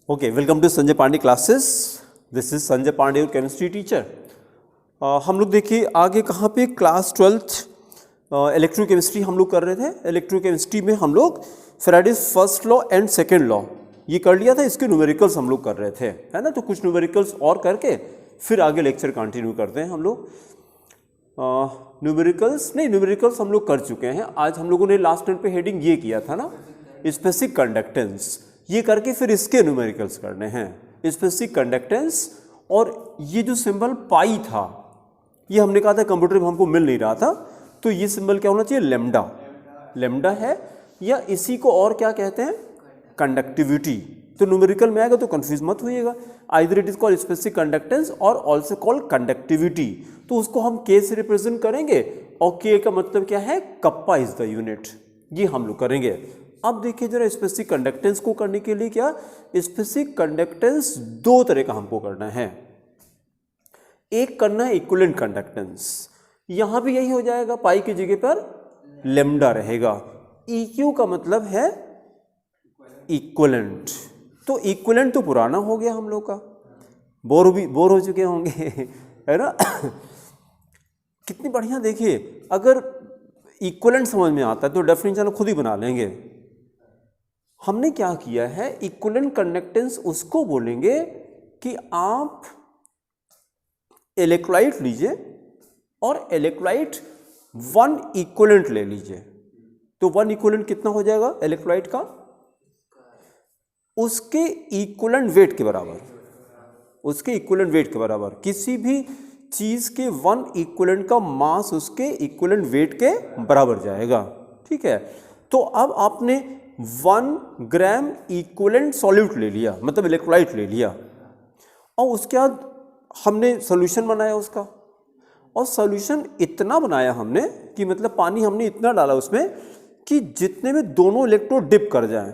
Okay, welcome to Sanjay Pandey classes. This is Sanjay Pandey your chemistry teacher. हम लोग देखिए आगे कहाँ पे क्लास 12th इलेक्ट्रोकेमिस्ट्री हम लोग कर रहे थे। इलेक्ट्रोकेमिस्ट्री में हम लोग Faraday's first law and second law ये कर लिया था, इसके न्यूमेरिकल्स हम लोग कर रहे थे, है ना। तो कुछ न्यूमेरिकल्स और करके फिर आगे लेक्चर कंटिन्यू करते हैं हम लोग। न्यूमेरिकल्स हम लोग कर चुके हैं। आज हम लोगों ने लास्ट टाइम पे हेडिंग ये किया था ना, स्पेसिफिक कंडक्टेंस। ये करके फिर इसके न्यूमेरिकल्स करने हैं, स्पेसिफिक कंडक्टेंस। और ये जो सिंबल पाई था, ये हमने कहा था कंप्यूटर में हमको मिल नहीं रहा था, तो ये सिंबल क्या होना चाहिए? लेमडा। लेमडा है, या इसी को और क्या कहते हैं? कंडक्टिविटी। तो न्यूमेरिकल में आएगा तो कंफ्यूज मत होइएगा। Either it is called specific conductance और ऑल्सो कॉल्ड कंडक्टिविटी। तो उसको हम के से रिप्रेजेंट करेंगे, और के का मतलब क्या है? Kappa is the unit. ये हम लोग करेंगे। अब देखिए जरा, स्पेसिफिक कंडक्टेंस को करने के लिए क्या, स्पेसिफिक कंडक्टेंस दो तरह का हमको करना है। एक करना है इक्विवेलेंट कंडक्टेंस, यहां भी यही हो जाएगा, पाई की जगह पर लेमडा रहेगा। EQ का मतलब है इक्विवेलेंट। तो इक्विवेलेंट तो पुराना हो गया हम लोग का, बोर हो चुके होंगे है ना। कितनी बढ़िया। देखिए अगर इक्विवेलेंट समझ में आता है तो डेफिनेशन खुद ही बना लेंगे। हमने क्या किया है, इक्विवेलेंट कंडक्टेंस उसको बोलेंगे कि आप इलेक्ट्रोलाइट लीजिए और इलेक्ट्रोलाइट 1 इक्विवेलेंट ले लीजिए। तो 1 इक्विवेलेंट कितना हो जाएगा इलेक्ट्रोलाइट का? उसके इक्विवेलेंट वेट के बराबर। उसके इक्विवेलेंट वेट के बराबर। किसी भी चीज के 1 इक्विवेलेंट का मास उसके इक्विवेलेंट वेट के बराबर जाएगा, ठीक है। तो अब आपने 1 ग्राम इक्विवेलेंट सॉल्यूट ले लिया, मतलब इलेक्ट्रोलाइट ले लिया, और उसके बाद हमने सॉल्यूशन बनाया उसका। और सॉल्यूशन इतना बनाया हमने कि मतलब पानी हमने इतना डाला उसमें कि जितने में दोनों इलेक्ट्रोड डिप कर जाएं।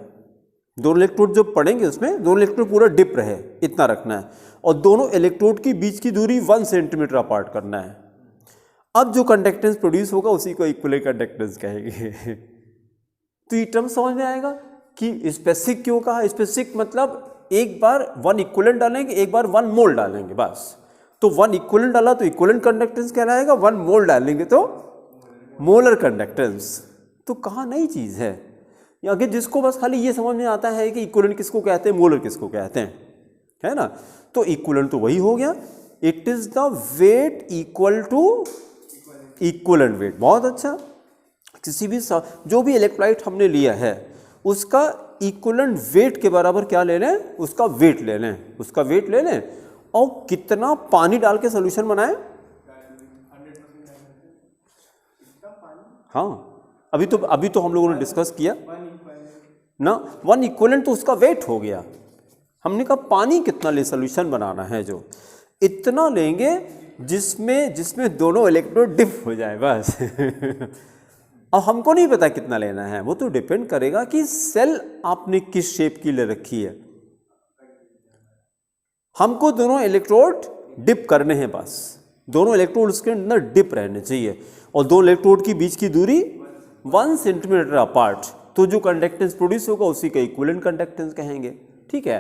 दोनों इलेक्ट्रोड जो पड़ेंगे उसमें, दोनों इलेक्ट्रोड पूरा डिप रहे, इतना रखना है। और दोनों इलेक्ट्रोड की बीच की दूरी 1 सेंटीमीटर अपार्ट करना है। अब जो कंडक्टेंस प्रोड्यूस होगा उसी को इक्विवेलेंट कंडक्टेंस कहेंगे। तो ये टर्म समझ में आएगा कि स्पेसिफिक क्यों कहा। स्पेसिफिक मतलब एक बार 1 इक्विवेलेंट डालेंगे, एक बार 1 मोल डालेंगे बस। तो 1 इक्विवेलेंट डाला तो इक्विवेलेंट कंडक्टेंस कहलाएगा, 1 मोल डालेंगे तो मोलर कंडक्टेंस। तो कहाँ नई चीज है। आगे जिसको बस खाली ये समझ में आता है कि इक्विवेलेंट किसको कहते हैं, मोलर किसको कहते हैं, है ना। तो इक्विवेलेंट तो वही हो गया, it is the weight equal to equivalent weight. बहुत अच्छा। किसी भी जो भी इलेक्ट्रोलाइट हमने लिया है उसका इक्विवेलेंट वेट के बराबर क्या ले लें? उसका वेट ले लें। उसका वेट ले लें और कितना पानी डाल के सोल्यूशन बनाएं? हाँ, अभी तो हम लोगों ने डिस्कस किया ना, 1 इक्विवेलेंट तो उसका वेट हो गया। हमने कहा पानी कितना ले सोल्यूशन बनाना है, जो इतना लेंगे जिसमें दोनों इलेक्ट्रोड डिप हो जाए बस। अब हमको नहीं पता कितना लेना है, वो तो डिपेंड करेगा कि सेल आपने किस शेप की ले रखी है। हमको दोनों इलेक्ट्रोड डिप करने हैं बस, दोनों इलेक्ट्रोड उसके अंदर डिप रहने चाहिए, और दो इलेक्ट्रोड की बीच की दूरी 1 सेंटीमीटर अपार्ट। तो जो कंडक्टेंस प्रोड्यूस होगा उसी का इक्विवेलेंट कंडक्टेंस कहेंगे, ठीक है।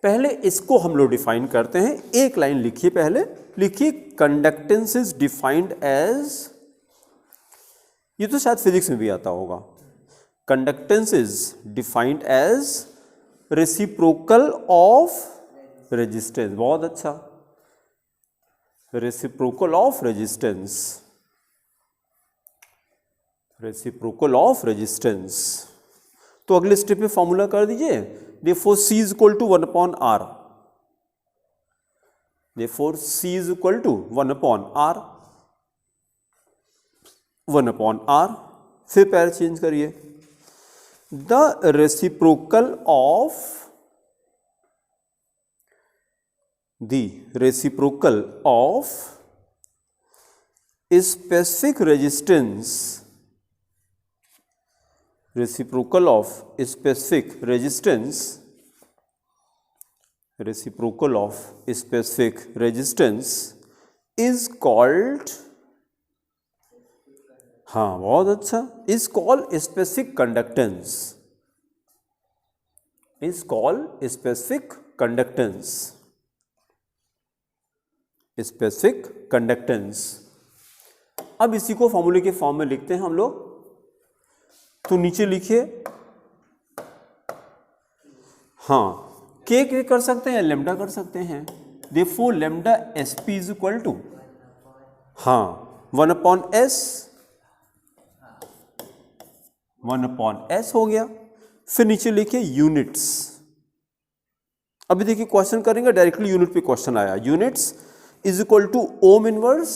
पहले इसको हम लोग डिफाइन करते हैं। एक लाइन लिखिए, पहले लिखिए कंडक्टेंस इज डिफाइंड एज, ये तो शायद फिजिक्स में भी आता होगा। Conductance is defined as reciprocal of resistance. बहुत अच्छा, reciprocal of resistance. Reciprocal of resistance. तो अगले स्टेप में फॉर्मूला कर दीजिए। Therefore C is equal to 1 upon R। Therefore C is equal to 1 upon R। 1 upon R। फिर पैर change करिए। The reciprocal of specific resistance, reciprocal of specific resistance is called, हाँ बहुत अच्छा, is called specific conductance। is called specific conductance, specific conductance. अब इसी को फॉर्मूले के फॉर्म में लिखते हैं हम लोग। तो नीचे लिखिए, हाँ के कर सकते हैं, लेमडा कर सकते हैं। Therefore lambda SP is equal to, हाँ 1/s, 1/s हो गया। फिर नीचे लिखिए यूनिट्स। अभी देखिए क्वेश्चन करेंगे, डायरेक्टली यूनिट पे क्वेश्चन आया। Units is equal to ohm inverse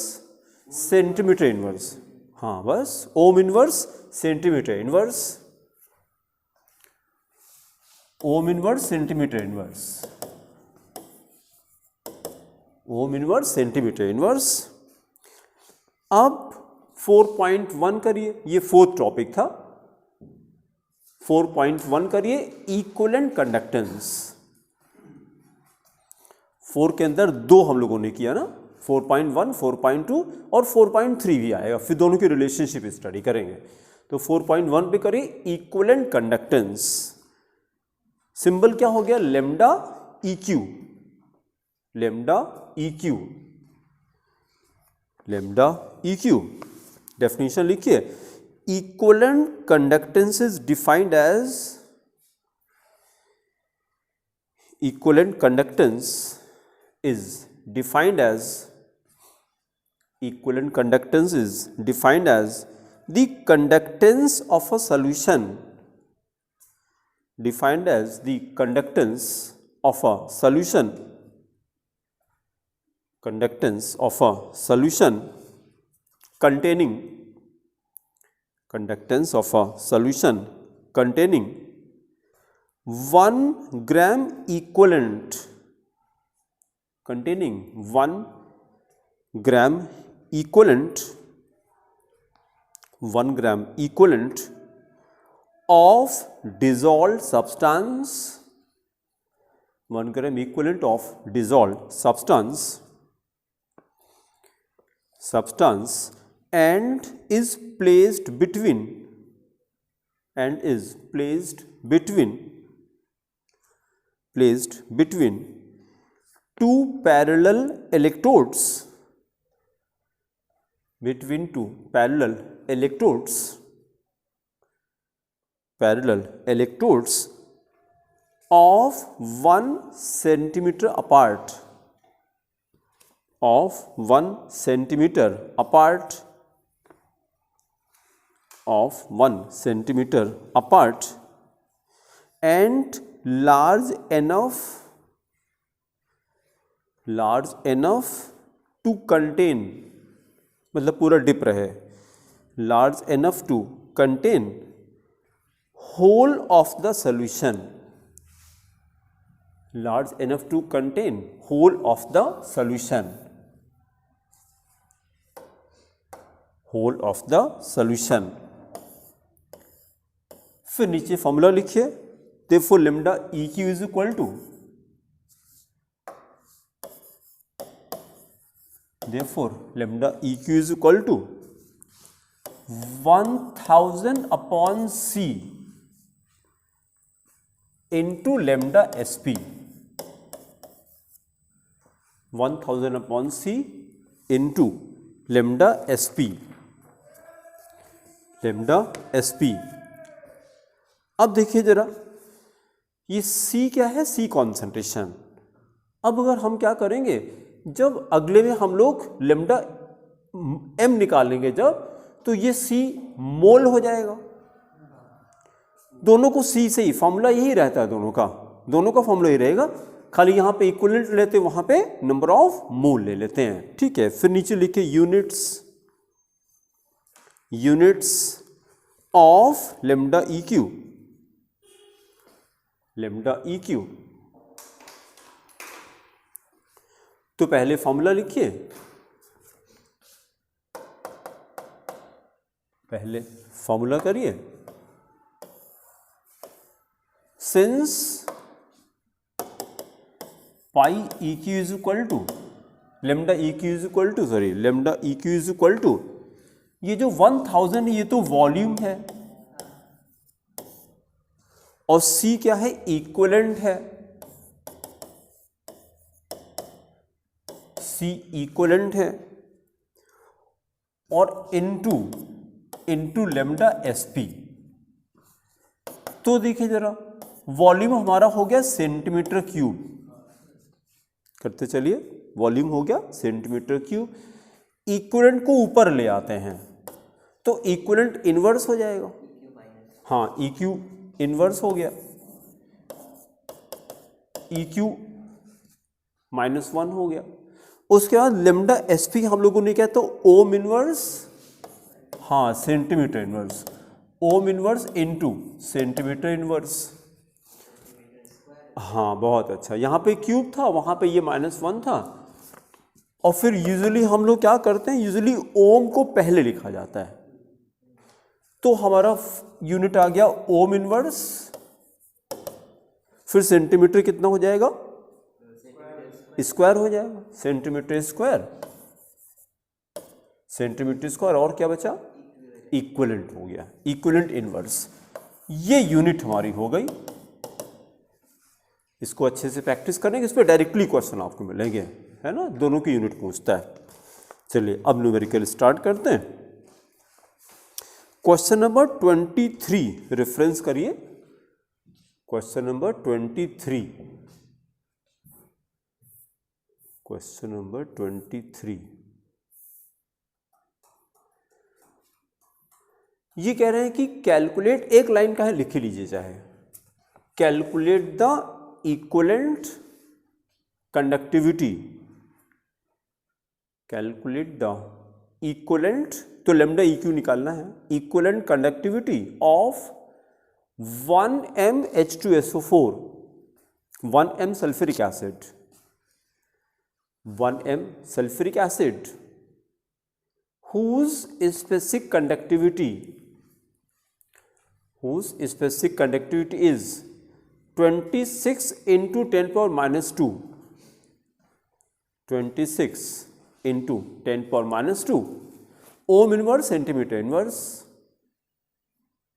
centimetre inverse, हाँ बस ohm inverse centimetre inverse, ohm inverse centimetre inverse, ohm inverse centimetre inverse. अब 4.1 करिए, ये फोर्थ टॉपिक था। 4.1 करिए, इक्विवेलेंट कंडक्टेंस। 4 के अंदर 2 हम लोगों ने किया ना, 4.1, 4.2 और 4.3 भी आएगा, फिर दोनों की रिलेशनशिप स्टडी करेंगे। तो 4.1 पे करिए इक्विवेलेंट कंडक्टेंस। सिंबल क्या हो गया, lambda EQ, lambda EQ, lambda EQ। Definition लिखिए, equivalent conductance is defined as, equivalent conductance is defined as, equivalent conductance is defined as the conductance of a solution, defined as the conductance of a solution, conductance of a solution containing, conductance of a solution containing 1 gram equivalent, containing 1 gram equivalent, 1 gram equivalent of dissolved substance, 1 gram equivalent of dissolved substance, and is placed between, and is placed between 2 parallel electrodes, between 2 parallel electrodes of 1 centimeter apart, of 1 centimeter apart, of 1 centimeter apart, and large enough to contain, मतलब पूरा dip रहे, large enough to contain whole of the solution, large enough to contain whole of the solution, whole of the solution। फिर नीचे formula लिखिए, therefore lambda EQ is equal to, therefore lambda EQ is equal to 1000 upon C into lambda SP, 1000 upon C into lambda SP, lambda SP। अब देखिए जरा, ये C क्या है, C concentration. अब अगर हम क्या करेंगे, जब अगले में हम लोग लेमडा M निकालेंगे जब, तो ये C मोल हो जाएगा। दोनों को C से ही, फॉर्मूला यही रहता है दोनों का फॉर्मूला यही रहेगा, खाली यहाँ पे इक्विवेलेंट लेते हैं, वहाँ पे नंबर ऑफ मोल ले लेते हैं, ठीक है। फिर नीचे लिखे units of lambda EQ, lambda EQ। तो पहले फॉर्मूला लिखिए, पहले फॉर्मूला करिए, since pi EQ is equal to, lambda EQ is equal to, sorry lambda EQ is equal to, ये जो 1000 है ये तो वॉल्यूम है, और C क्या है, इक्विवेलेंट है, C इक्वलेंट है और इनटू लैम्डा SP। तो देखिए जरा, वॉल्यूम हमारा हो गया सेंटीमीटर क्यूब, करते चलिए, वॉल्यूम हो गया सेंटीमीटर क्यूब। इक्विवेलेंट को ऊपर ले आते हैं तो इक्विवेलेंट इनवर्स हो जाएगा। हाँ, EQ इनवर्स हो गया, EQ -1 हो गया। उसके बाद लेमडा SP हम लोगों ने क्या, तो ओम इनवर्स, हाँ centimetre inverse, ohm inverse into centimetre inverse. हाँ बहुत अच्छा, यहाँ पे क्यूब था, वहाँ पे ये -1 था। और फिर यूजुअली हम लोग क्या करते हैं, यूजुअली ओम को पहले लिखा जाता है, तो हमारा यूनिट आ गया ओम इनवर्स, फिर सेंटीमीटर कितना हो जाएगा, स्क्वायर हो जाएगा, सेंटीमीटर स्क्वायर, सेंटीमीटर स्क्वायर, और क्या बचा, इक्विवेलेंट हो गया, इक्विवेलेंट इनवर्स। ये यूनिट हमारी हो गई। इसको अच्छे से प्रैक्टिस करेंगे, इस पर डायरेक्टली क्वेश्चन आपको मिलेंगे, है ना, दोनों की यूनिट पूछता है। चलिए अब न्यूमेरिकल स्टार्ट करते हैं। क्वेश्चन नंबर 23 रेफरेंस करिए, क्वेश्चन नंबर 23, क्वेश्चन नंबर 23। ये कह रहे हैं कि कैलकुलेट, एक लाइन का है, लिख ही लीजिए चाहे, calculate the equivalent conductivity, calculate the equivalent, तो लैम्डा EQ निकालना है, equivalent conductivity of 1m H2SO4, 1m sulphuric acid, 1m sulphuric acid whose specific conductivity is 26 into 10 power minus 2, 26 into 10 power minus 2 Om inverse centimetre inverse,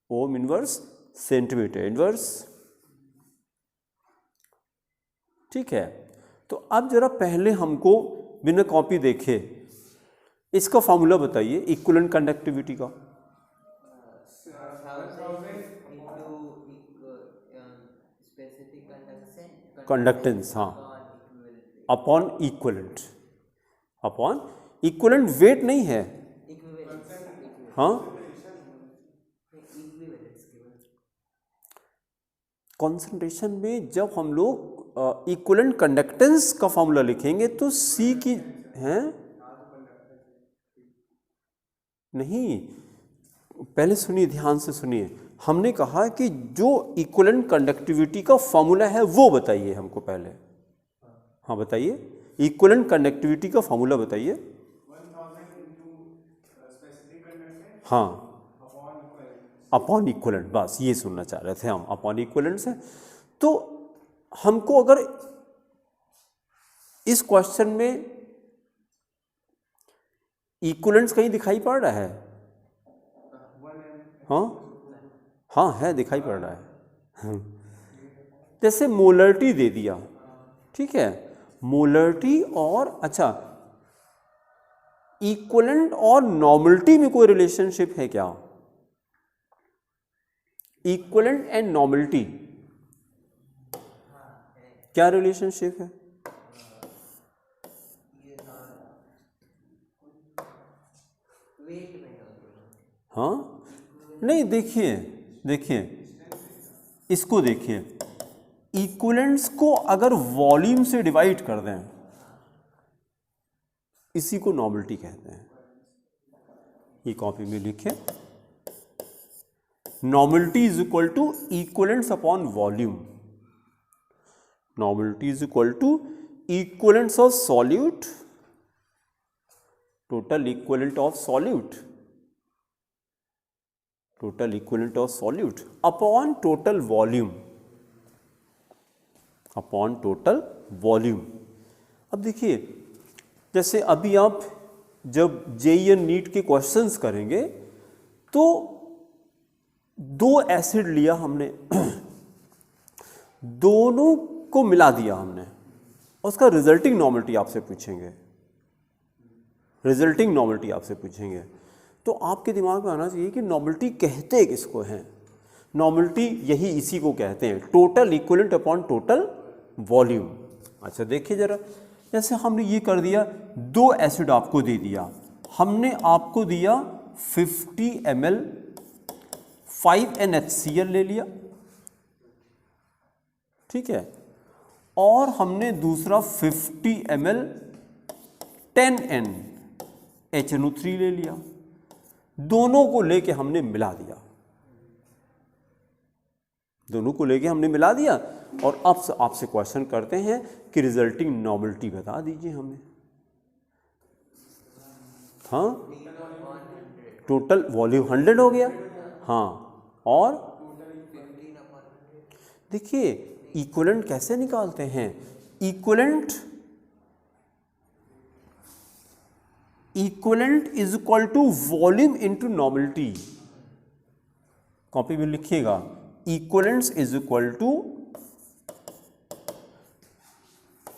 ohm inverse centimetre inverse. ठीक है, तो अब जरा पहले हमको बिना कॉपी देखे इसका फॉर्मूला बताइए इक्विवेलेंट कंडक्टिविटी का। कंडक्टेंस, हाँ, upon equivalent, upon equivalent wait नहीं है, हाँ, कॉन्सेंट्रेशन में जब हम लोग इक्विवेलेंट कंडक्टेंस का फॉर्मूला लिखेंगे तो C की है नहीं, पहले सुनिए, ध्यान से सुनिए, हमने कहा कि जो इक्विवेलेंट कंडक्टिविटी का फॉर्मूला है वो बताइए हमको पहले। हाँ बताइए, इक्विवेलेंट कंडक्टिविटी का फॉर्मूला बताइए। 1000 हाँ, अपॉन इक्विवेलेंट, बस ये सुनना चाह रहे थे हम, अपॉन इक्विवेलेंट से। तो हमको अगर इस क्वेश्चन में इक्विवेलेंट्स कहीं दिखाई पड़ रहा है, हाँ हाँ है, दिखाई पड़ रहा है, जैसे मोलरिटी दे दिया, ठीक है, मोलरिटी और, अच्छा, इक्विवेलेंट और नॉर्मलिटी में कोई रिलेशनशिप है क्या, इक्विवेलेंट एंड नॉर्मलिटी क्या रिलेशनशिप है, हाँ नहीं, देखिए देखिए इसको देखिए, इक्विवेलेंट्स को अगर वॉल्यूम से डिवाइड कर दें, इसी को नॉर्मलिटी कहते हैं। ये कॉपी में लिखें, normality is equal to equivalents upon volume, normality is equal to equivalents of solute, total equivalent of solute, total equivalent of solute upon total volume, upon total volume. अब देखिए, जैसे अभी आप जब JEE नीट के questions करेंगे तो 2 acid लिया हमने, दोनों को मिला दिया हमने, उसका रिजल्टिंग नॉर्मलिटी आपसे पूछेंगे, रिजल्टिंग नॉर्मलिटी आपसे पूछेंगे। तो आपके दिमाग में आना चाहिए कि नॉर्मलिटी कहते किसको हैं। नॉर्मलिटी यही इसी को कहते हैं, total equivalent upon total volume. अच्छा देखिए जरा, जैसे हमने ये कर दिया, 2 एसिड आपको दे दिया, हमने आपको दिया 50 ml 5NHCl ले लिया, ठीक है, और हमने दूसरा 50 ml 10N HNO3 ले लिया, दोनों को लेके हमने मिला दिया, दोनों को लेके हमने मिला दिया। और अब आपसे क्वेश्चन करते हैं कि रिजल्टिंग नॉर्मलिटी बता दीजिए हमें। हाँ, टोटल वॉल्यूम 100 हो गया, हाँ, और देखिए इक्विवेलेंट कैसे निकालते हैं, equivalent is equal to volume into normality. Copy में लिखिएगा, equivalence is equal to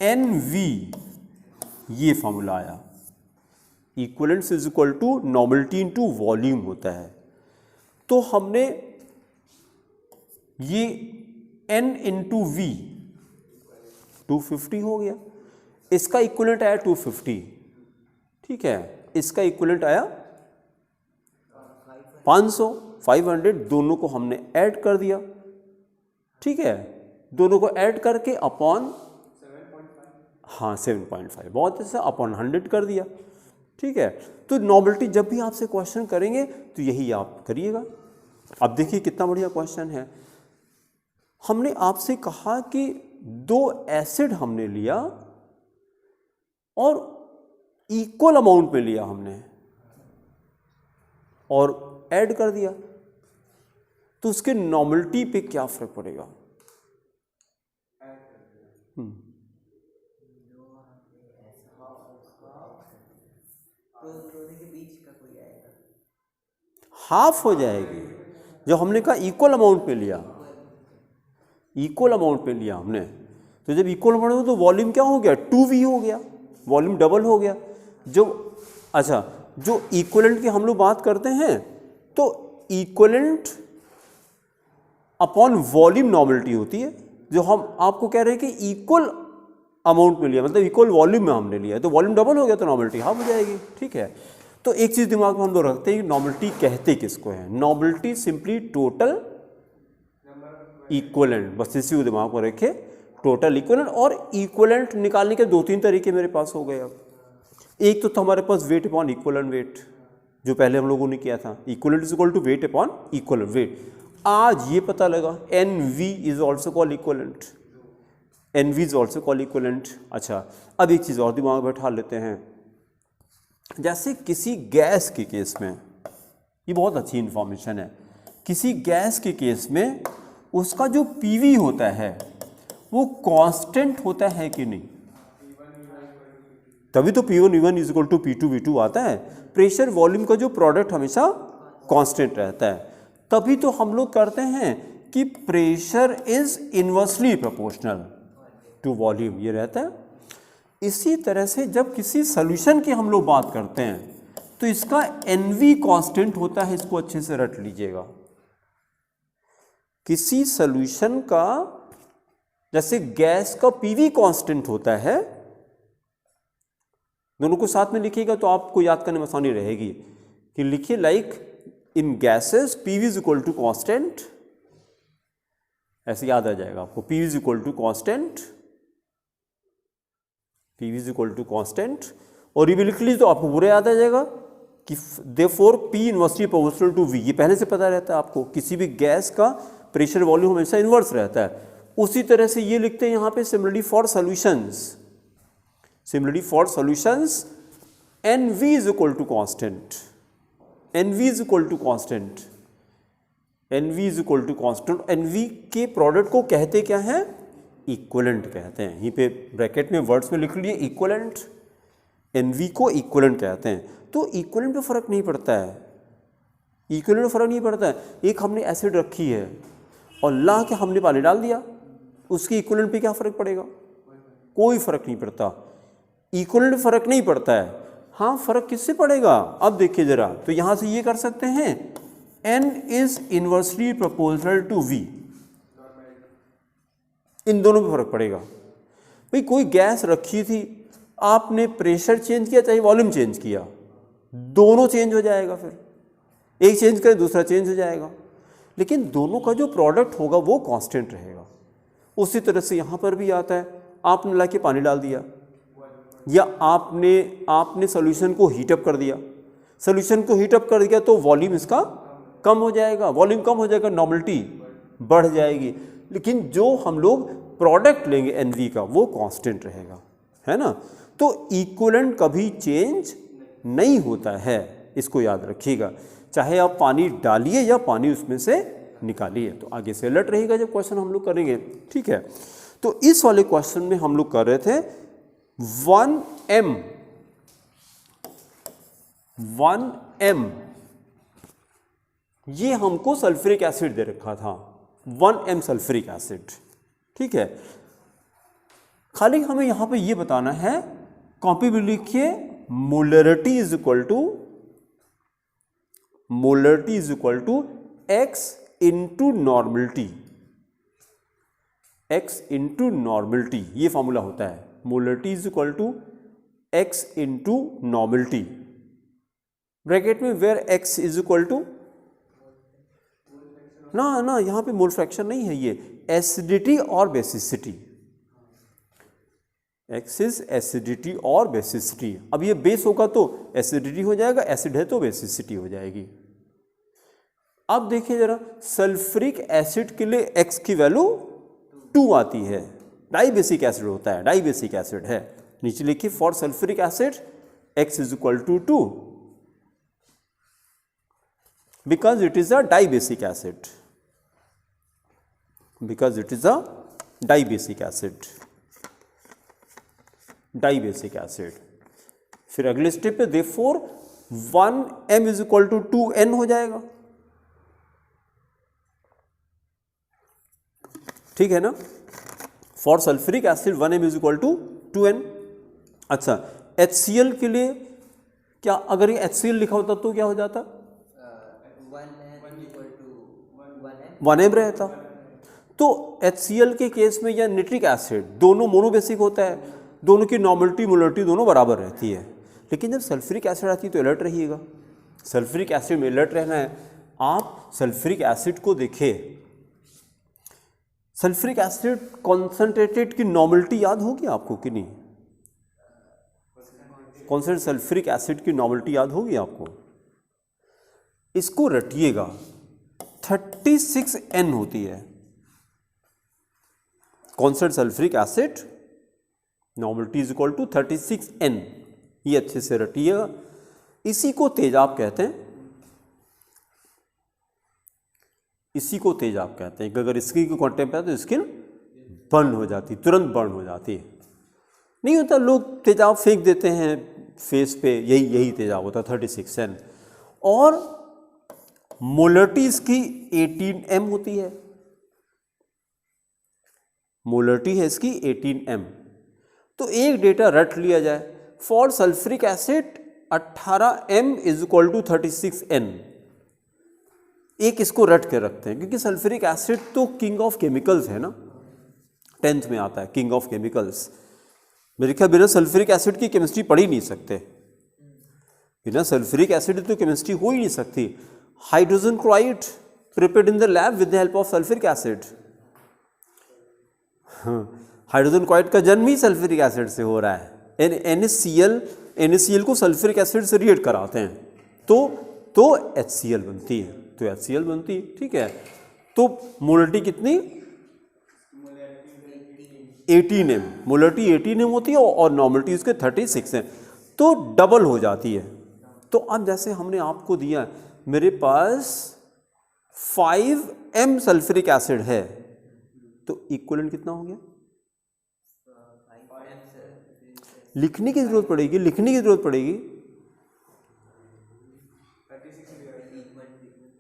NV, ये फॉर्मूला आया। Equivalence is equal to normality into volume होता है। तो हमने ये N इंटू V 250 हो गया, इसका इक्विवेलेंट आया 250, ठीक है, इसका इक्विवेलेंट आया 500, दोनों को हमने ऐड कर दिया, ठीक है, दोनों को ऐड करके अपॉन 7.5, बहुत अच्छा, अपॉन 100 कर दिया, ठीक है। तो नॉर्मलिटी जब भी आपसे क्वेश्चन करेंगे तो यही आप करिएगा। अब देखिए कितना बढ़िया क्वेश्चन है। हमने आपसे कहा कि 2 एसिड हमने लिया और इक्वल अमाउंट में लिया हमने और ऐड कर दिया, तो उसके नॉर्मलिटी पे क्या फर्क पड़ेगा? हाफ हो जाएगी। जब हमने कहा इक्वल अमाउंट पे लिया, इक्वल अमाउंट पे लिया हमने, तो जब इक्वल अमाउंट हो तो वॉल्यूम क्या हो गया? 2V हो गया, वॉल्यूम डबल हो गया। जो अच्छा, जो इक्विवेलेंट की हम लोग बात करते हैं तो इक्विवेलेंट अपॉन वॉल्यूम नॉर्मलिटी होती है। जो हम आपको कह रहे हैं कि इक्वल अमाउंट में लिया, मतलब इक्वल वॉल्यूम में हमने लिया, तो वॉल्यूम डबल हो गया तो नॉर्मलिटी हाफ हो जाएगी, ठीक है। तो एक चीज दिमाग में हम लोग रखते हैं, नॉर्मलिटी कहते किसको है? नॉर्मलिटी सिंपली टोटल इक्विवेलेंट, बस इसी को दिमाग में रखे, टोटल इक्विवेलेंट। और इक्विवेलेंट निकालने के 2-3 तरीके मेरे पास हो गए। अब एक तो था हमारे पास वेट अपॉन इक्विवेलेंट वेट, जो पहले हम लोगों ने किया था, equivalent is equal to weight upon equivalent weight. आज ये पता लगा NV is also called equivalent, NV is also called equivalent. अच्छा, अब एक चीज और दिमाग में बैठा लेते हैं, जैसे किसी गैस के केस में, ये बहुत अच्छी इंफॉर्मेशन है, किसी गैस के केस में उसका जो PV होता है वो कांस्टेंट होता है कि नहीं? तभी तो P1V1 is equal to P2V2 आता है। प्रेशर वॉल्यूम का जो प्रोडक्ट हमेशा कांस्टेंट रहता है। तभी तो हम लोग करते हैं कि pressure is inversely proportional to volume, ये रहता है। इसी तरह से जब किसी सॉल्यूशन की हम लोग बात करते हैं तो इसका NV कांस्टेंट होता है, इसको अच्छे से रट लीजिएगा। किसी सॉल्यूशन का, जैसे गैस का PV कांस्टेंट होता है, दोनों को साथ में लिखिएगा तो आपको याद करने में आसानी रहेगी। कि लिखिए like in gases PV is equal to constant, ऐसे याद आ जाएगा आपको, PV is equal to constant, PV is equal to constant. और ये भी लिख लीजिए तो आपको पूरा याद आ जाएगा कि therefore P inversely proportional to V, ये पहले से पता रहता है आपको। किसी भी गैस का प्रेशर वॉल्यूम हमेशा इनवर्स रहता है। उसी तरह से ये लिखते हैं यहाँ पे similarly for solutions, similarly for solutions NV is equal to constant, NV is equal to constant, NV is equal to constant. NV के प्रोडक्ट को कहते क्या है? इक्विवेलेंट कहते हैं। यहीं पे ब्रैकेट में वर्ड्स में लिख लीजिए इक्विवेलेंट, NV को इक्विवेलेंट कहते हैं। तो इक्विवेलेंट पे फर्क नहीं पड़ता है, इक्विवेलेंट में फर्क नहीं पड़ता है। एक हमने एसिड रखी है और ला के हमने पानी डाल दिया, उसके इक्विवेलेंट पे क्या फर्क पड़ेगा? कोई फर्क नहीं पड़ता। इक्विवेलेंट में फर्क नहीं पड़ता है, हाँ, फर्क किससे पड़ेगा? अब देखिए जरा, तो यहां से ये कर सकते हैं n is inversely proportional to v, इन दोनों में फर्क पड़ेगा। भाई कोई गैस रखी थी, आपने प्रेशर चेंज किया चाहे वॉल्यूम चेंज किया, दोनों चेंज हो जाएगा, फिर एक चेंज करें दूसरा चेंज हो जाएगा, लेकिन दोनों का जो प्रोडक्ट होगा वो कांस्टेंट रहेगा। उसी तरह से यहाँ पर भी आता है, आपने लाके पानी डाल दिया या आपने सॉल्यूशन को हीटअप कर दिया, सॉल्यूशन को हीटअप कर दिया तो वॉल्यूम इसका कम हो जाएगा, वॉल्यूम कम हो जाएगा, नॉर्मलिटी बढ़ जाएगी, लेकिन जो हम लोग प्रोडक्ट लेंगे एनवी का वो कांस्टेंट रहेगा, है ना। तो इक्विवेलेंट कभी चेंज नहीं होता है, इसको याद रखिएगा, चाहे आप पानी डालिए या पानी उसमें से निकालिए। तो आगे से अलर्ट रहेगा जब क्वेश्चन हम लोग करेंगे, ठीक है। तो इस वाले क्वेश्चन में हम लोग कर रहे थे 1m ये हमको सल्फ्यूरिक एसिड दे रखा था, 1m सल्फ्यूरिक एसिड, ठीक है। खाली हमें यहां पे ये बताना है, कॉपी में लिखिए molarity is equal to x into normality, x into normality, ये फॉर्मूला होता है, molarity is equal to x into normality, bracket में where x is equal to ना यहां पे मोल फ्रैक्शन नहीं है, ये एसिडिटी और बेसिसिटी, x इज एसिडिटी और बेसिसिटी। अब ये बेस होगा तो एसिडिटी हो जाएगा, एसिड है तो बेसिसिटी हो जाएगी। अब देखिए जरा, सल्फ्यूरिक एसिड के लिए x की वैल्यू 2 आती है, डाइबेसिक एसिड होता है, डाइबेसिक एसिड है, नीचे लिखिए for sulphuric acid x is equal to 2 because it is a dibasic acid, because it is a dibasic acid, dibasic acid. फिर अगले स्टेप पे therefore 1m is equal to 2n हो जाएगा, ठीक है ना। For sulphuric acid 1m is equal to 2n। अच्छा, HCl के लिए क्या, अगर ये HCl लिखा होता तो क्या हो जाता? 1m रहता। तो HCl के केस में या निट्रिक एसिड दोनों मोनोबेसिक होता है, दोनों की नॉर्मलिटी मोलरिटी दोनों बराबर रहती है, लेकिन जब सल्फ्यूरिक एसिड आती है तो अलर्ट रहिएगा, सल्फ्यूरिक एसिड में अलर्ट रहना है। आप सल्फ्यूरिक एसिड को देखिए, सल्फ्यूरिक एसिड कॉन्सेंट्रेटेड की नॉर्मलिटी याद होगी आपको कि नहीं? कॉन्सेंट्रेटेड सल्फ्यूरिक एसिड की नॉर्मलिटी याद होगी आपको? इसको रटिएगा, 36n होती है concentrated sulphuric acid, normality is equal to 36n, ये अच्छे से रटिएगा। इसी को तेजाब कहते हैं, इसी को तेजाब कहते हैं कि अगर स्किन को कांटेक्ट पे तो स्किन बर्न हो जाती, तुरंत बर्न हो जाती है। नहीं होता, लोग तेजाब फेंक देते हैं फेस पे, यही तेजाब होता है 36n। और मोलरिटी इसकी 18m होती है, मोलरिटी है इसकी 18m। तो एक डेटा रट लिया जाए, for sulphuric acid 18m is equal to 36n, एक इसको रट के रखते हैं, क्योंकि सल्फ्यूरिक एसिड तो किंग ऑफ केमिकल्स है ना, 10th में आता है किंग ऑफ केमिकल्स। मेरे ख्याल बिना सल्फ्यूरिक एसिड की केमिस्ट्री पढ़ ही नहीं सकते, बिना सल्फ्यूरिक एसिड तो केमिस्ट्री हो ही नहीं सकती। Hydrogen chloride prepared in the lab with the help of sulphuric acid, hydrogen chloride का जन्म ही सल्फ्यूरिक एसिड से हो रहा है। NaCl को सल्फ्यूरिक एसिड से रिएक्ट कराते हैं तो HCl बनती है, तो HCl बनती है, ठीक है। तो मोलरिटी कितनी? 18m, मोलरिटी 18m होती है और नॉर्मलिटी उसके 36 है, तो डबल हो जाती है। तो अब जैसे हमने आपको दिया, मेरे पास 5m सल्फ्यूरिक एसिड है, तो इक्विवेलेंट कितना हो गया? लिखने की जरूरत पड़ेगी, लिखने की जरूरत पड़ेगी।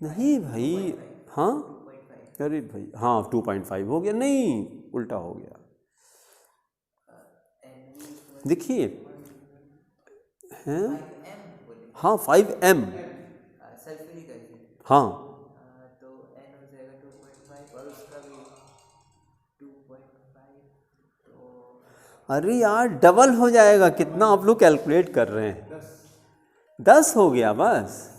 नहीं भाई, हाँ अरे भाई, हाँ 2.5 हो गया, नहीं उल्टा हो गया। देखिए हैं, हाँ 5m, हाँ तो n हो जाएगा 2.5 और उसका भी 2.5, तो अरे यार डबल हो जाएगा। कितना आप लोग कैलकुलेट कर रहे हैं? 10 हो गया बस,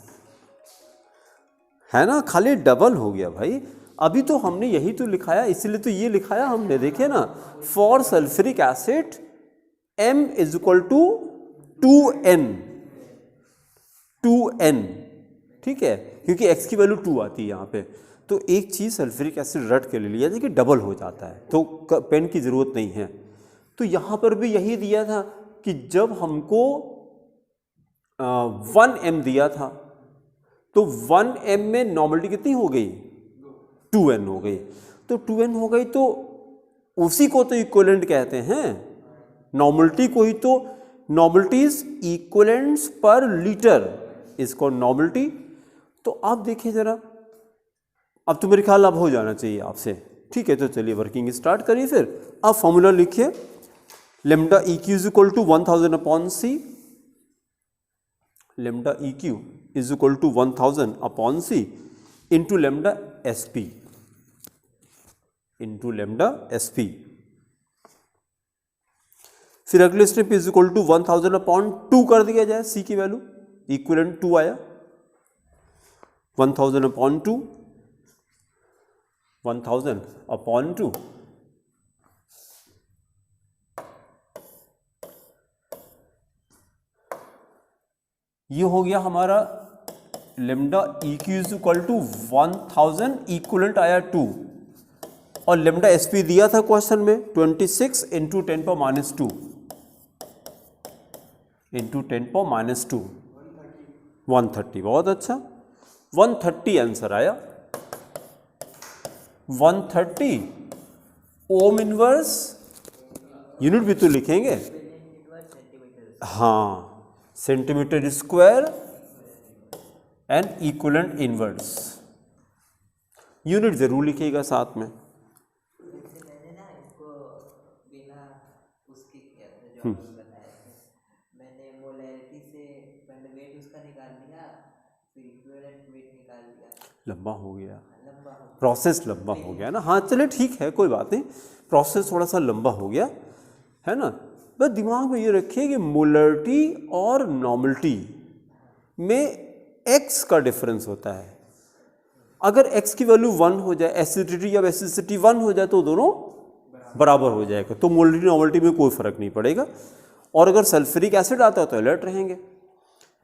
है ना, खाली डबल हो गया भाई। अभी तो हमने यही तो लिखाया, इसलिए तो ये लिखाया हमने, देखिए ना, for sulphuric acid m is equal to 2n, ठीक है, क्योंकि x की वैल्यू 2 आती है यहाँ पे। तो एक चीज़ सल्फ्यूरिक एसिड रट के ले लिया जाए कि डबल हो जाता है, तो पेन की ज़रूरत नहीं है। तो यहाँ पर भी यही दिया था कि जब हमको 1m दिया था तो 1m में नॉर्मलिटी कितनी हो गई? 2n हो गई। तो 2n हो गई तो उसी को तो इक्विवेलेंट कहते हैं, नॉर्मलिटी को ही। तो नॉर्मलिटी इज इक्विवेलेंट्स पर लीटर इसको नॉर्मलिटी। तो आप देखिए जरा, अब तो मेरे ख्याल अब हो जाना चाहिए आपसे, ठीक है। तो चलिए वर्किंग स्टार्ट करिए। फिर आप फॉर्मूला लिखिए, lambda EQ is equal to 1000 upon C, lambda EQ is equal to 1000 upon C into lambda SP, into lambda SP। फिर अगले step is equal to 1000 upon 2 कर दिया जाए, C की वैल्यू इक्विवेलेंट 2 आया, 1000 अपॉन 2, 1000 अपॉन 2, ये हो गया हमारा lambda EQ is equal to 1000, equivalent आया 2, और लेमडा SP दिया था क्वेश्चन में 26 इंटू 10⁻², इंटू 10⁻², 130। बहुत अच्छा, 130 आंसर आया। 130 ओम इनवर्स, यूनिट भी तो लिखेंगे, हाँ, centimetre square and equivalent inverse, unit जरूर लिखिएगा साथ में। मैंने ना इसको बिना उसके किया था, जो आपने बताया था। मैंने मोलैरिटी से पहले वेट उसका निकाल लिया, फिर इक्विवेलेंट वेट निकाल लिया। लंबा हो गया, लंबा हो प्रोसेस लंबा हो गया ना। हाँ चलिए ठीक है, कोई बात नहीं, प्रोसेस थोड़ा सा लंबा हो गया, है ना। बस दिमाग में ये रखिए कि मोलरिटी और नॉर्मलिटी में x का डिफरेंस होता है। अगर x की वैल्यू 1 हो जाए, एसिडिटी या बेसिसिटी 1 हो जाए, तो दोनों बराबर हो जाएगा, तो मोलरिटी नॉर्मलिटी में कोई फर्क नहीं पड़ेगा। और अगर सल्फ्यूरिक एसिड आता है तो अलर्ट रहेंगे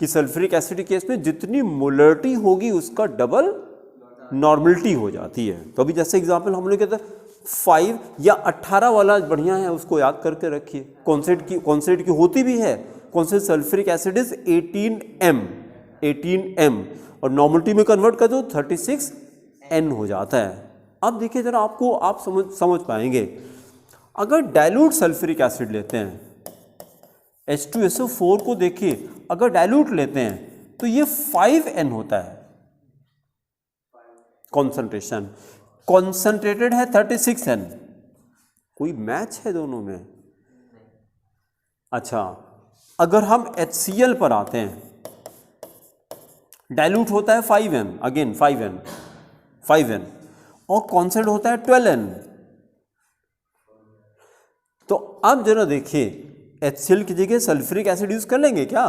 कि सल्फ्यूरिक एसिड के केस में जितनी मोलरिटी होगी उसका डबल नॉर्मलिटी हो जाती है। तो अभी जैसे एग्जाम्पल हम लोग कहते हैं 5 या 18 वाला बढ़िया है, उसको याद करके रखिए। कॉन्सेंट्रेट की होती भी है, concentrate sulphuric acid is 18m, और नॉर्मलिटी में कन्वर्ट कर दो 36n हो जाता है। अब देखिए जरा, आपको आप समझ पाएंगे, अगर डाइल्यूट सल्फ्यूरिक एसिड लेते हैं, H2SO4 को देखिए, अगर डाइल्यूट लेते हैं तो ये 5n होता है कॉन्सेंट्रेशन, कॉन्सेंट्रेटेड है 36n। कोई मैच है दोनों में? अच्छा, अगर हम HCl पर आते हैं, डाइल्यूट होता है 5n, अगेन 5n, और कॉन्सेंट्रेट होता है 12n। तो अब जरा देखिए, HCl की जगह सल्फ्यूरिक एसिड यूज कर लेंगे क्या?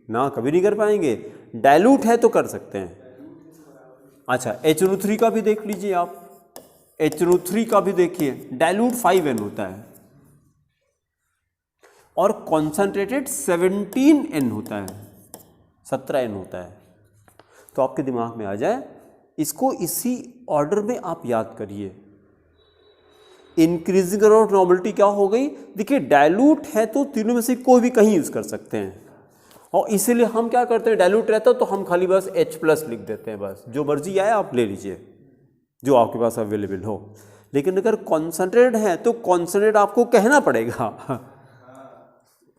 ना, कभी नहीं कर पाएंगे। डाइल्यूट है तो कर सकते हैं। अच्छा, HNO3 का भी देख लीजिए आप, HNO3 का भी देखिए, डाइल्यूट 5n होता है और कॉन्सेंट्रेटेड 17n होता है, 17n होता है। तो आपके दिमाग में आ जाए, इसको इसी ऑर्डर में आप याद करिए। इंक्रीजिंग ऑफ नॉर्मलिटी क्या हो गई? देखिए, डाइल्यूट है तो तीनों में से कोई भी कहीं यूज कर सकते हैं, और इसीलिए हम क्या करते हैं, डाइल्यूट रहता तो हम खाली बस H+ लिख देते हैं, बस जो मर्जी आए आप ले लीजिए, जो आपके पास अवेलेबल हो। लेकिन अगर कॉन्सेंट्रेट है तो कॉन्सेंट्रेट आपको कहना पड़ेगा,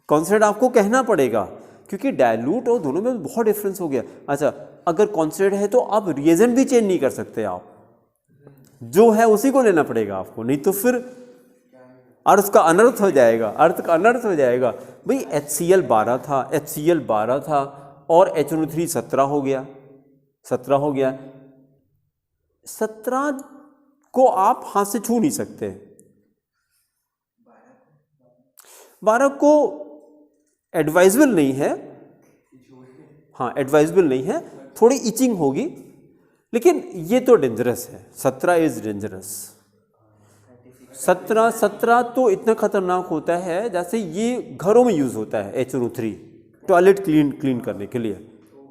कॉन्सेंट्रेट आपको कहना पड़ेगा, क्योंकि डाइल्यूट और दोनों में बहुत डिफरेंस हो गया। अच्छा, अगर कॉन्सेंट्रेट है तो आप रिएजेंट भी चेंज नहीं कर सकते, आप जो है उसी को लेना पड़ेगा आपको, नहीं तो फिर अर्थ का अनर्थ हो जाएगा, अर्थ का अनर्थ हो जाएगा। भाई HCl 12 था, HCl 12 था और HNO3 17 हो गया, 17 हो गया। 17 को आप हाथ से छू नहीं सकते, 12 को एडवाइजेबल नहीं है, हाँ एडवाइजेबल नहीं है, थोड़ी इचिंग होगी, लेकिन ये तो डेंजरस है, 17 इज डेंजरस। 17 तो इतना खतरनाक होता है जैसे ये घरों में यूज़ होता है HNO3, टॉयलेट क्लीन करने के लिए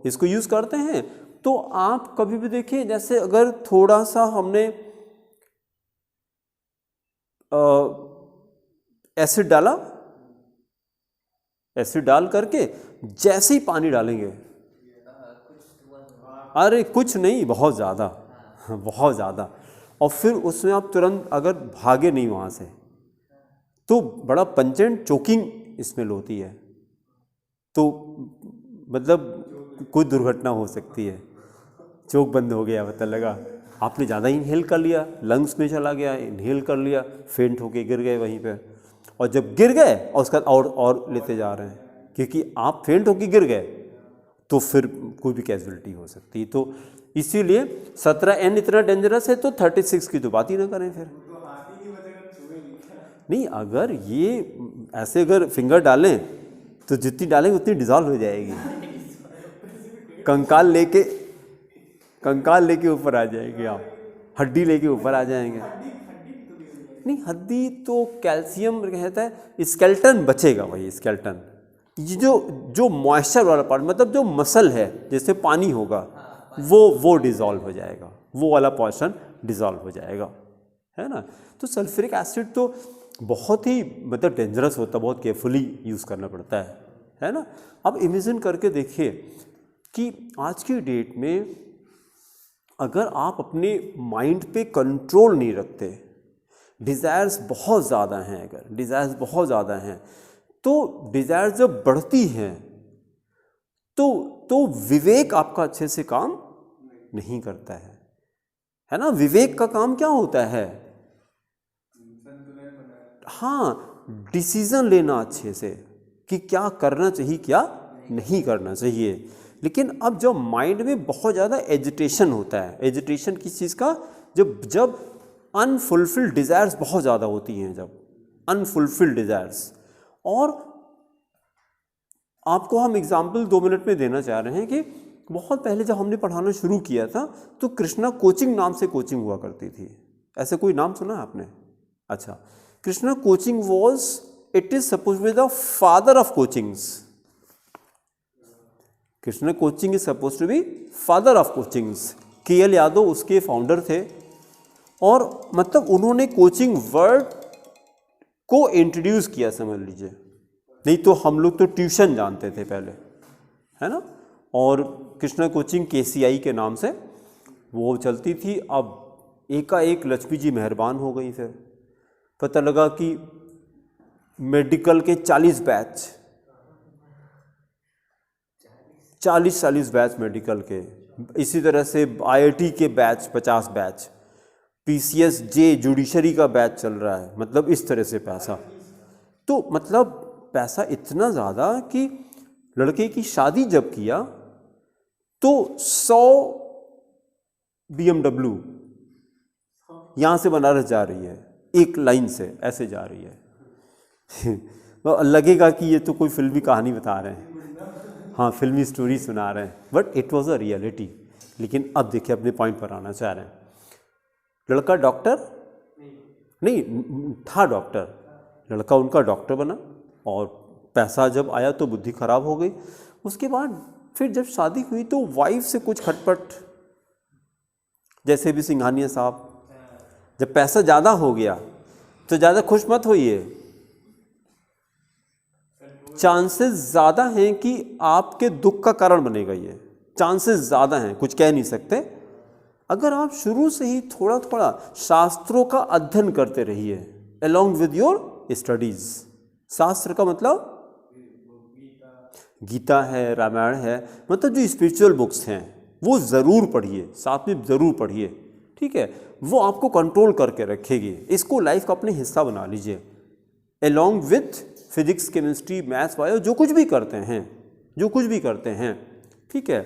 इसको यूज़ करते हैं। तो आप कभी भी देखिए, जैसे अगर थोड़ा सा हमने एसिड डाला, एसिड डाल करके जैसे ही पानी डालेंगे, अरे कुछ नहीं, बहुत ज़्यादा, बहुत ज़्यादा, और फिर उसमें आप तुरंत अगर भागे नहीं वहाँ से तो बड़ा पंचेंट चोकिंग स्मेल होती है, तो मतलब कोई दुर्घटना हो सकती है। चोक बंद हो गया, पता लगा आपने ज़्यादा इनहेल कर लिया, लंग्स में चला गया, इनहेल कर लिया, फेंट होके गिर गए वहीं पे, और जब गिर गए और उसका और लेते जा रहे हैं, क्योंकि आप फेंट होके गिर गए तो फिर कोई भी कैजुअलिटी हो सकती है। तो इसीलिए 17N इतना डेंजरस है, तो 36 की तो बात ही ना करें फिर। नहीं, अगर ये ऐसे अगर फिंगर डालें तो जितनी डालेंगे उतनी डिजॉल्व हो जाएगी, कंकाल लेके ऊपर आ जाएंगे आप, हड्डी लेके ऊपर आ जाएंगे। नहीं, हड्डी तो कैल्शियम रहता है, स्केलेटन बचेगा, वही स्केलेटन, ये जो मॉइस्चर वाला पार्ट, मतलब जो मसल है जैसे पानी होगा वो डिज़ोल्व हो जाएगा, वो वाला पोर्शन डिज़ोल्व हो जाएगा, है ना। तो सल्फ्यूरिक एसिड तो बहुत ही मतलब डेंजरस होता है, बहुत केयरफुली यूज़ करना पड़ता है ना। अब इमेजिन करके देखिए कि आज की डेट में अगर आप अपने माइंड पे कंट्रोल नहीं रखते, डिज़ायर्स बहुत ज़्यादा हैं, अगर डिज़ायर्स बहुत ज़्यादा हैं तो डिज़ायर्स जब बढ़ती हैं तो विवेक आपका अच्छे से काम नहीं करता है ना। विवेक का काम क्या होता है? हाँ, डिसीजन लेना अच्छे से कि क्या करना चाहिए क्या नहीं करना चाहिए। लेकिन अब जब माइंड में बहुत ज़्यादा एजिटेशन होता है, एजिटेशन किस चीज़ का, जब अनफुलफिल्ड डिज़ायर्स बहुत ज़्यादा होती हैं, जब अनफुलफिल्ड डिज़ायर्स। और आपको हम एग्जाम्पल 2 मिनट में देना चाह रहे हैं कि बहुत पहले जब हमने पढ़ाना शुरू किया था तो कृष्णा कोचिंग नाम से कोचिंग हुआ करती थी। ऐसे कोई नाम सुना है आपने? अच्छा, Krishna coaching it is suppose to be the father of coachings. Krishna coaching is suppose to be father of coachings. KL Yadav उसके फाउंडर थे, और मतलब उन्होंने कोचिंग वर्ड को इंट्रोड्यूस किया, समझ लीजिए। नहीं तो हम लोग तो ट्यूशन जानते थे पहले, है ना। और कृष्णा कोचिंग KCI के नाम से वो चलती थी। अब एकाएक लक्ष्मी जी मेहरबान हो गई, फिर पता लगा कि मेडिकल के 40 बैच, 40 बैच मेडिकल के, इसी तरह से IIT के बैच 50 बैच, PCSJ जुडिशरी का बैच चल रहा है, मतलब इस तरह से पैसा। तो मतलब पैसा इतना ज़्यादा कि लड़के की शादी जब किया तो 100 BMW यहाँ से बनारस जा रही है, एक लाइन से ऐसे जा रही है। लगेगा कि ये तो कोई फिल्मी कहानी बता रहे हैं, हाँ फिल्मी स्टोरी सुना रहे हैं, but it was a reality. लेकिन अब देखिए अपने पॉइंट पर आना चाह रहे हैं। लड़का डॉक्टर नहीं था, डॉक्टर, लड़का उनका डॉक्टर बना, और पैसा जब आया तो बुद्धि खराब हो गई। उसके बाद फिर जब शादी हुई तो वाइफ से कुछ खटपट, जैसे भी सिंघानिया साहब, जब पैसा ज़्यादा हो गया तो ज़्यादा खुश मत होइए, चांसेस ज़्यादा हैं कि आपके दुख का कारण बनेगा, ये चांसेस ज़्यादा हैं, कुछ कह नहीं सकते। अगर आप शुरू से ही थोड़ा थोड़ा शास्त्रों का अध्ययन करते रहिए along with your स्टडीज़। शास्त्र का मतलब गीता है, रामायण है, मतलब जो स्पिरिचुअल बुक्स हैं वो ज़रूर पढ़िए, साथ में ज़रूर पढ़िए, ठीक है। वो आपको कंट्रोल करके रखेगी, इसको लाइफ का अपने हिस्सा बना लीजिए। along with physics, chemistry, maths, bio, जो कुछ भी करते हैं, ठीक है,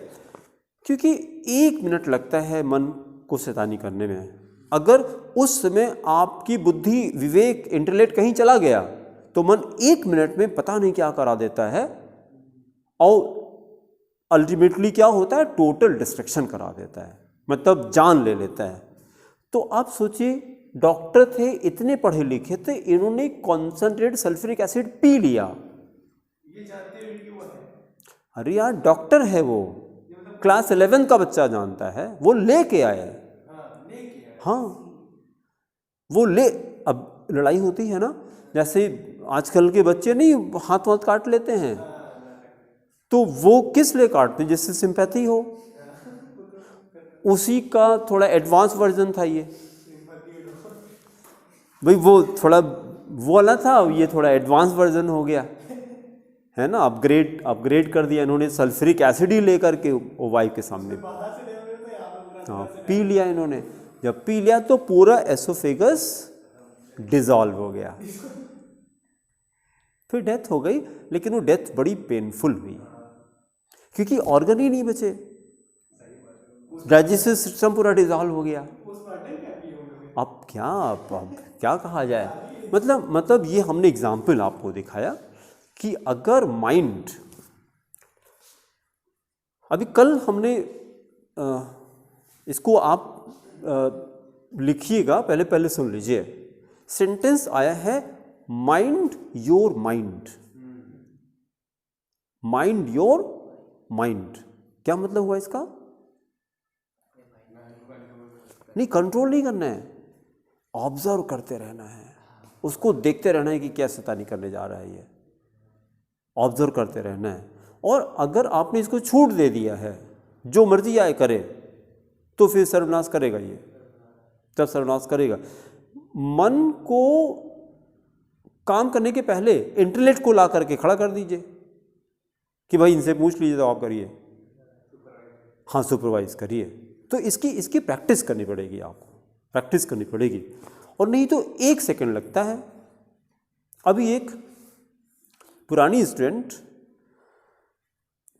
क्योंकि 1 मिनट लगता है मन को शैतानी करने में। अगर उस समय आपकी बुद्धि, विवेक, इंटेलेक्ट कहीं चला गया तो मन 1 मिनट में पता नहीं क्या करा देता है और अल्टीमेटली क्या होता है, टोटल डिस्ट्रक्शन करा देता है, मतलब जान ले लेता है। तो आप सोचिए, डॉक्टर थे, इतने पढ़े लिखे थे, इन्होंने कॉन्सेंट्रेट सल्फ्यूरिक एसिड पी लिया। ये जानते हैं वीडियो है। अरे यार डॉक्टर है वो, क्लास 11 का बच्चा जानता है, वो लेके आया। हाँ वो ले, अब लड़ाई होती है ना, जैसे आजकल के बच्चे नहीं हाथ वाथ काट लेते हैं, तो वो किस लिए काटते हैं, जिससे सिंपैथी हो। उसी का थोड़ा एडवांस वर्जन था ये भाई, वो थोड़ा वो वाला था, ये थोड़ा एडवांस वर्जन हो गया है ना, अपग्रेड कर दिया इन्होंने, सल्फ्यूरिक एसिड ही लेकर के वो वाइफ के सामने हाँ पी लिया इन्होंने। जब पी लिया तो पूरा एसोफेगस डिसॉल्व हो गया, फिर डेथ हो गई। लेकिन वो डेथ बड़ी पेनफुल हुई क्योंकि ऑर्गन ही नहीं बचे, डाइजेस्टिव सिस्टम पूरा डिसॉल्व हो गया। अब क्या कहा जाए, मतलब ये हमने एग्जाम्पल आपको दिखाया कि अगर माइंड, अभी कल हमने इसको आप लिखिएगा, पहले सुन लीजिए। सेंटेंस आया है mind your mind, mind your mind, क्या मतलब हुआ इसका? नहीं, कंट्रोल नहीं करना है, ऑब्जर्व करते रहना है, उसको देखते रहना है कि क्या शैतानी करने जा रहा है, ये ऑब्जर्व करते रहना है। और अगर आपने इसको छूट दे दिया है, जो मर्जी आए करे, तो फिर सर्वनाश करेगा ये, तब सर्वनाश करेगा। मन को काम करने के पहले इंटेलेक्ट को ला करके खड़ा कर दीजिए कि भाई इनसे पूछ लीजिए तो आप करिए, हाँ सुपरवाइज करिए। तो इसकी प्रैक्टिस करनी पड़ेगी, आपको प्रैक्टिस करनी पड़ेगी, और नहीं तो 1 सेकंड लगता है। अभी एक पुरानी स्टूडेंट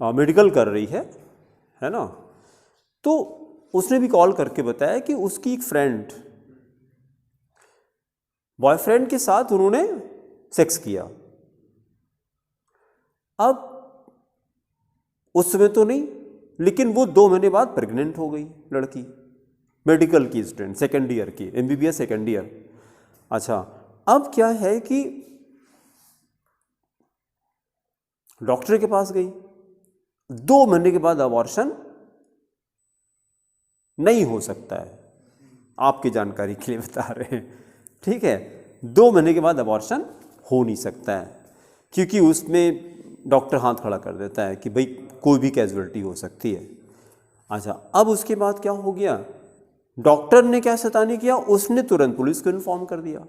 मेडिकल कर रही है ना, तो उसने भी कॉल करके बताया कि उसकी एक फ्रेंड बॉयफ्रेंड के साथ उन्होंने सेक्स किया। अब उस समय तो नहीं, लेकिन वो 2 महीने बाद प्रेग्नेंट हो गई लड़की, मेडिकल की स्टूडेंट, सेकेंड ईयर की, MBBS सेकेंड ईयर। अच्छा, अब क्या है कि डॉक्टर के पास गई, 2 महीने के बाद अबॉर्शन नहीं हो सकता है, आपकी जानकारी के लिए बता रहे हैं, ठीक है। 2 महीने के बाद अबॉर्शन हो नहीं सकता है, क्योंकि उसमें डॉक्टर हाथ खड़ा कर देता है कि भाई कोई भी कैजुअलिटी हो सकती है। अच्छा, अब उसके बाद क्या हो गया, डॉक्टर ने क्या शैतानी किया, उसने तुरंत पुलिस को इन्फॉर्म कर दिया।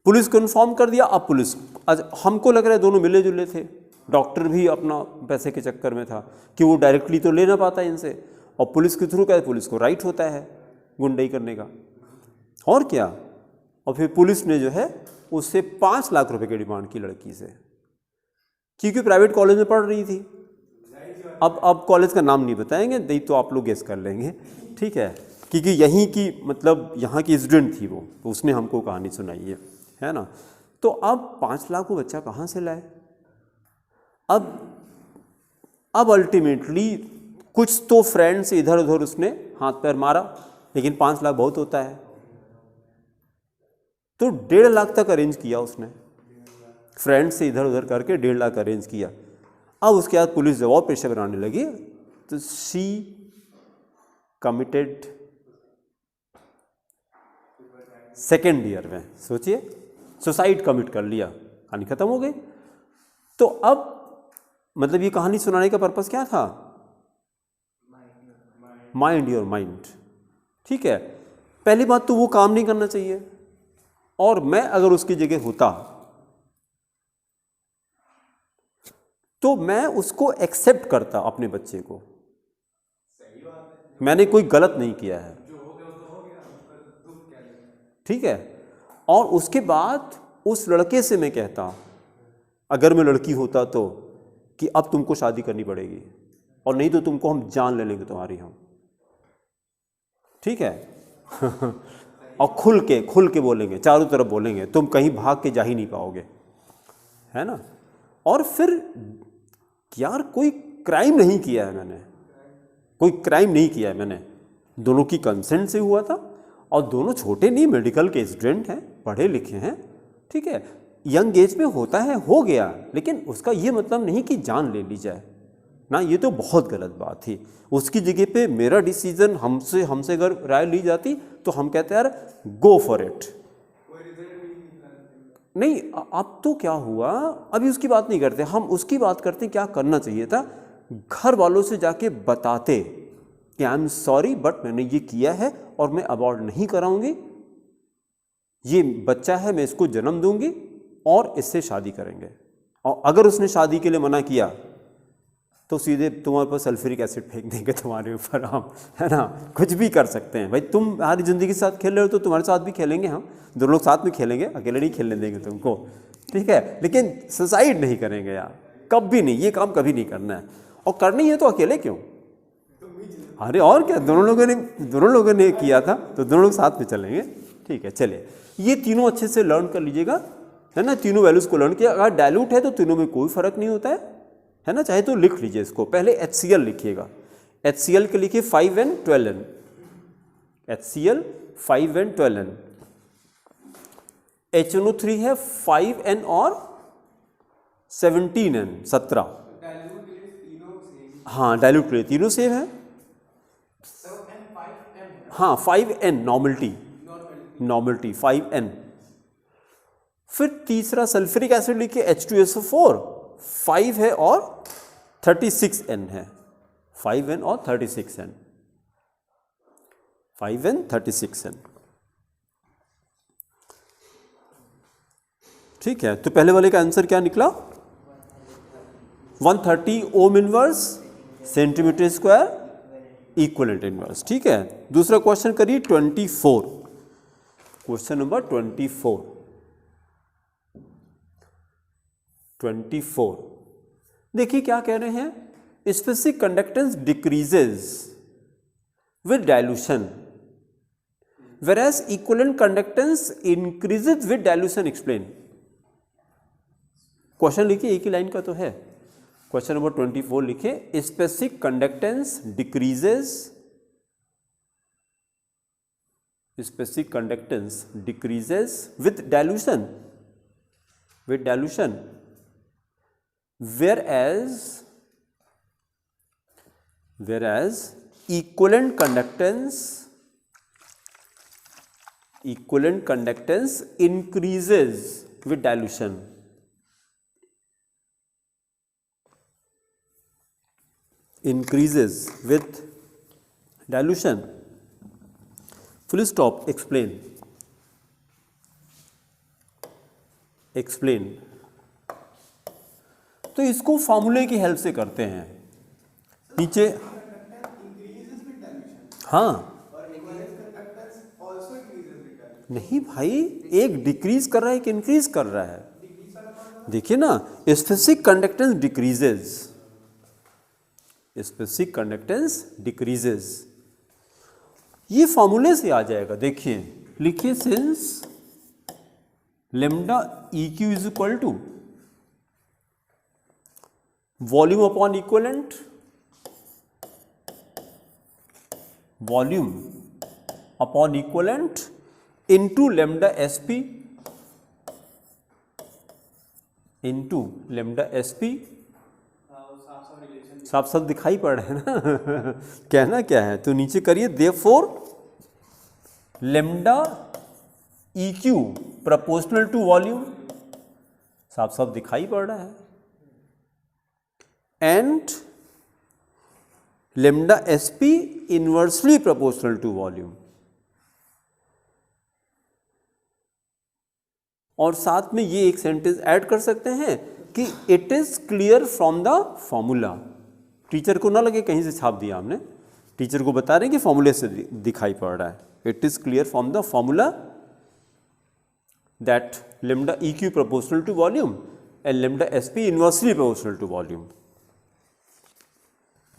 पुलिस को इन्फॉर्म कर दिया। अब पुलिस, हमको लग रहा है दोनों मिले जुले थे, डॉक्टर भी अपना पैसे के चक्कर में था कि वो डायरेक्टली तो ले ना पाता इनसे, और पुलिस के थ्रू क्या, पुलिस को राइट होता है गुंडाई करने का, और क्या। और फिर पुलिस ने जो है उससे 5 लाख रुपए की डिमांड की लड़की से, क्योंकि प्राइवेट कॉलेज में पढ़ रही थी। अब कॉलेज का नाम नहीं बताएंगे, नहीं तो आप लोग गेस कर लेंगे, ठीक है, क्योंकि यहीं की, मतलब यहाँ की स्टूडेंट थी वो, तो उसने हमको कहानी सुनाई है ना। तो अब 5 लाख वो बच्चा कहाँ से लाए? अब अल्टीमेटली कुछ तो फ्रेंड से इधर उधर उसने हाथ पैर मारा, लेकिन 5 लाख बहुत होता है, तो 1.5 लाख तक अरेंज किया उसने, फ्रेंड से इधर उधर करके 1.5 लाख अरेंज किया। अब उसके बाद पुलिस जब और प्रेशर बनाने लगी, तो शी कमिटेड सेकेंड ईयर में, सोचिए, सुसाइड कमिट कर लिया, कहानी खत्म हो गई। तो अब मतलब ये कहानी सुनाने का पर्पस क्या था? माइंड योर माइंड, ठीक है। पहली बात तो वो काम नहीं करना चाहिए, और मैं अगर उसकी जगह होता तो मैं उसको एक्सेप्ट करता अपने बच्चे को। मैंने कोई गलत नहीं किया है, ठीक है। और उसके बाद उस लड़के से मैं कहता, अगर मैं लड़की होता तो, कि अब तुमको शादी करनी पड़ेगी और नहीं तो तुमको हम जान ले लेंगे तुम्हारी हम, ठीक है। और खुल के बोलेंगे, चारों तरफ बोलेंगे, तुम कहीं भाग के जा ही नहीं पाओगे, है ना। और फिर यार कोई क्राइम नहीं किया है मैंने, कोई क्राइम नहीं किया है मैंने, दोनों की कंसेंट से हुआ था और दोनों छोटे नहीं, मेडिकल के स्टूडेंट हैं, पढ़े लिखे हैं, ठीक है। यंग एज में होता है, हो गया, लेकिन उसका ये मतलब नहीं कि जान ले ली जाए ना, ये तो बहुत गलत बात थी। उसकी जगह पे मेरा डिसीजन, हमसे अगर राय ली जाती तो हम कहते यार गो फॉर इट। नहीं, अब तो क्या हुआ, अभी उसकी बात नहीं करते हम, उसकी बात करते क्या करना चाहिए था। घर वालों से जाके बताते कि आई एम सॉरी बट मैंने ये किया है और मैं अबॉर्ट नहीं कराऊंगी, ये बच्चा है, मैं इसको जन्म दूंगी और इससे शादी करेंगे। और अगर उसने शादी के लिए मना किया तो सीधे तुम्हारे पर सल्फ्यूरिक एसिड फेंक देंगे तुम्हारे ऊपर हम, है ना। कुछ भी कर सकते हैं भाई, तुम हमारी ज़िंदगी के साथ खेल रहे हो तो तुम्हारे साथ भी खेलेंगे हम, दोनों लोग साथ में खेलेंगे, अकेले नहीं खेलने देंगे तुमको, ठीक है। लेकिन सुसाइड नहीं करेंगे यार, कभी नहीं, ये काम कभी नहीं करना है। और करनी है तो अकेले क्यों, अरे और क्या, दोनों लोगों ने किया था तो दोनों लोग साथ में चलेंगे, ठीक है। चलिए, ये तीनों अच्छे से लर्न कर लीजिएगा, है ना, तीनों वैल्यूज़ को लर्न किया। अगर डायल्यूट है तो तीनों में कोई फर्क नहीं होता है ना, चाहे तो लिख लीजिए इसको। पहले HCl लिखिएगा, HCl के लिखिए 5N 12N, HCl 5N 12N। HNO3 है 5N और 17N 17। हाँ, डायल्यूट के लिए तीनों सेम है। हाँ, 5N नॉर्मलिटी 5N। फिर तीसरा सल्फ्यूरिक एसिड लिखिए H2SO4, 5 है और 36N है, 5N और 36N, 5N 36N, ठीक है। तो पहले वाले का आंसर क्या निकला, 130 ओम inverse centimetre square equivalent inverse, ठीक है। दूसरा क्वेश्चन करिए 24, क्वेश्चन नंबर 24। देखिए क्या कह रहे हैं, specific conductance decreases with dilution whereas equivalent conductance increases with dilution, explain। Question लिखिए, एक ही लाइन का तो है। क्वेश्चन नंबर 24 लिखिए, specific conductance decreases with dilution whereas equivalent conductance increases with dilution। Full stop, explain। तो इसको फॉर्मूले की हेल्प से करते हैं, नीचे, हाँ नहीं भाई, एक डिक्रीज कर रहा है, एक इंक्रीज कर रहा है। देखिए ना, स्पेसिफिक कंडक्टेंस डिक्रीजेज, ये फॉर्मूले से आ जाएगा। देखिए, लिखिए since lambda EQ is equal to volume upon equivalent, into lambda SP साफ साफ दिखाई पड़ रहा है ना। कहना क्या है, तो नीचे करिए, therefore lambda EQ proportional to volume, साफ साफ दिखाई पड़ रहा है, and lambda SP inversely proportional to volume. और साथ में ये एक सेंटेंस ऐड कर सकते हैं कि it is clear from the formula. Teacher को ना लगे कहीं से छाप दिया हमने, टीचर को बता रहे हैं कि फॉर्मूले से दिखाई पड़ रहा है। It is clear from the formula that lambda EQ proportional to volume and lambda SP inversely proportional to volume।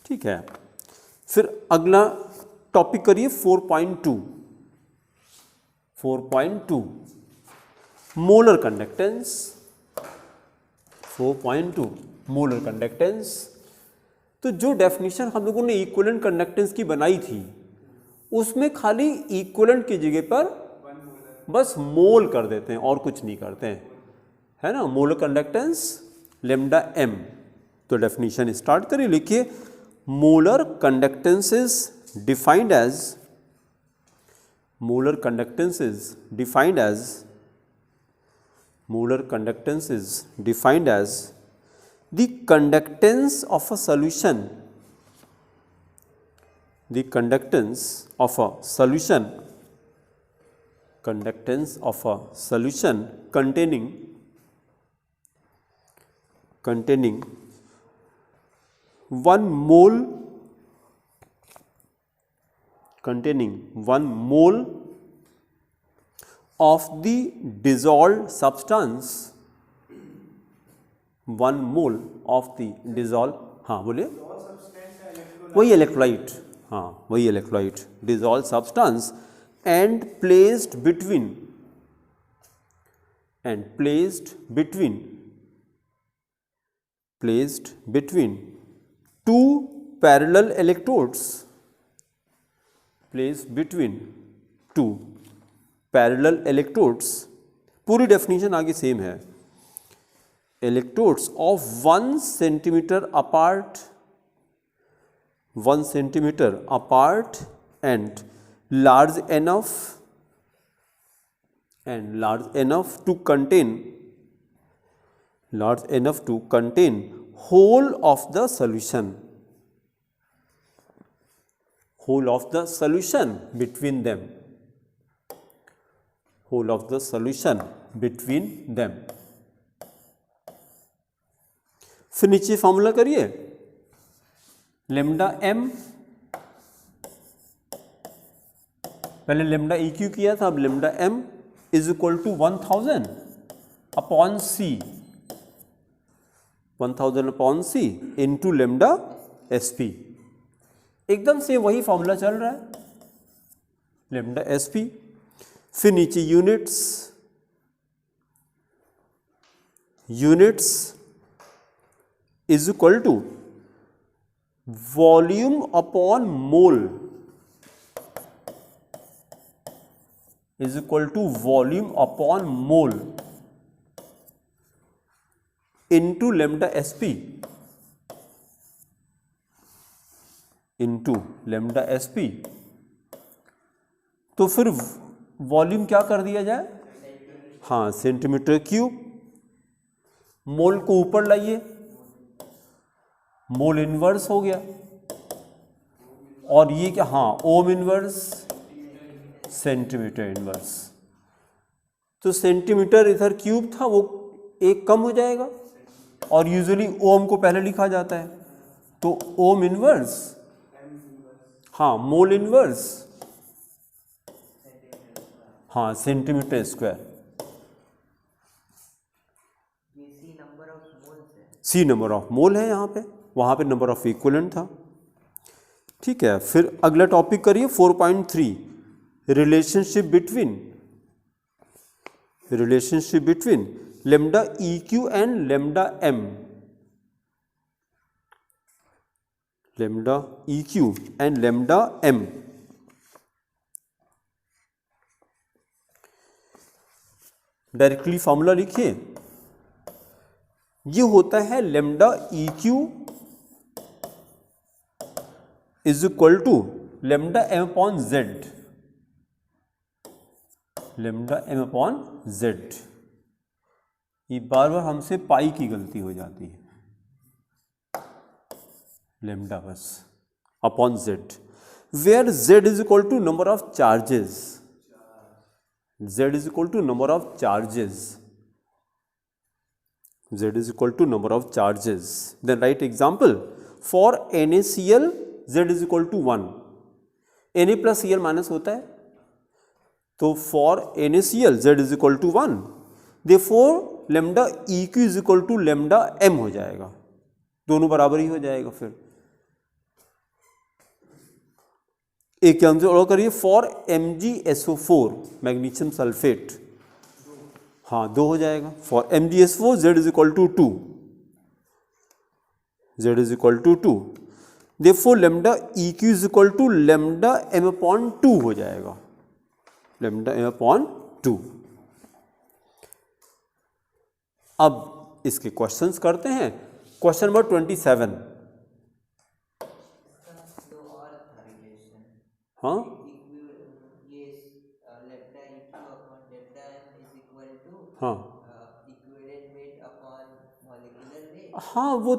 ठीक है, फिर अगला टॉपिक करिए 4.2 मोलर कंडक्टेंस। 4.2 molar conductance. तो जो डेफिनेशन हम लोगों ने इक्विवेलेंट कंडक्टेंस की बनाई थी उसमें खाली इक्विवेलेंट की जगह पर बस मोल कर देते हैं और कुछ नहीं करते हैं, है ना। Molar conductance lambda m। तो डेफिनेशन स्टार्ट करिए, लिखिए molar conductance is defined as molar conductance is defined as the conductance of a solution containing 1 mole of the dissolved substance, 1 mole of the dissolved, हाँ बोलिए, वही electrolyte, हाँ वही electrolyte, dissolved substance and placed between two parallel electrodes, पूरी definition आगे same है। Electrodes of 1 centimeter apart and large enough to contain whole of the solution between them। फिर नीचे फॉर्मूला करिए, लैम्डा m, पहले लैम्डा EQ किया था, अब lambda m is equal to 1000 upon c into lambda SP। एकदम से वही फॉर्मूला चल रहा है, लैम्डा SP। फिर नीचे units is equal to volume upon mole, into lambda SP तो फिर वॉल्यूम क्या कर दिया जाए, हाँ सेंटीमीटर क्यूब। मोल को ऊपर लाइए, मोल इनवर्स हो गया, और ये क्या, हाँ ओम इनवर्स सेंटीमीटर इनवर्स। तो सेंटीमीटर इधर क्यूब था, वो एक कम हो जाएगा, और यूजुअली ओम को पहले लिखा जाता है, तो ओम इनवर्स, हाँ मोल इनवर्स, हाँ centimetre square. C number of mole है यहाँ पे, वहाँ पे नंबर ऑफ इक्विवेलेंट था। ठीक है, फिर अगला टॉपिक करिए 4.3 relationship between lambda EQ and lambda m। Directly formula लिखिए, ये होता है lambda EQ is equal to lambda m upon z। ये बार बार हमसे पाई की गलती हो जाती है, लैम्डा बस upon z, where z is equal to number of charges, then write example for NaCl z is equal to 1। Na plus Cl minus होता है, तो for NaCl z is equal to 1, therefore lambda EQ is equal to lambda m हो जाएगा, दोनों बराबर ही हो जाएगा। फिर एक आंसर और करिए, फॉर MgSO4 मैग्नीशियम सल्फेट, हाँ 2 हो जाएगा। For MgSO4 z is equal to 2, z is equal to 2, therefore lambda EQ is equal to lambda m upon 2 हो जाएगा, लेमडा m अपॉन 2। अब इसके क्वेश्चंस करते हैं। क्वेश्चन नंबर 27, दो और था रिलेशन, हाँ ये left equal upon left is equal to हाँ equivalent weight upon molecular weight. हाँ, वो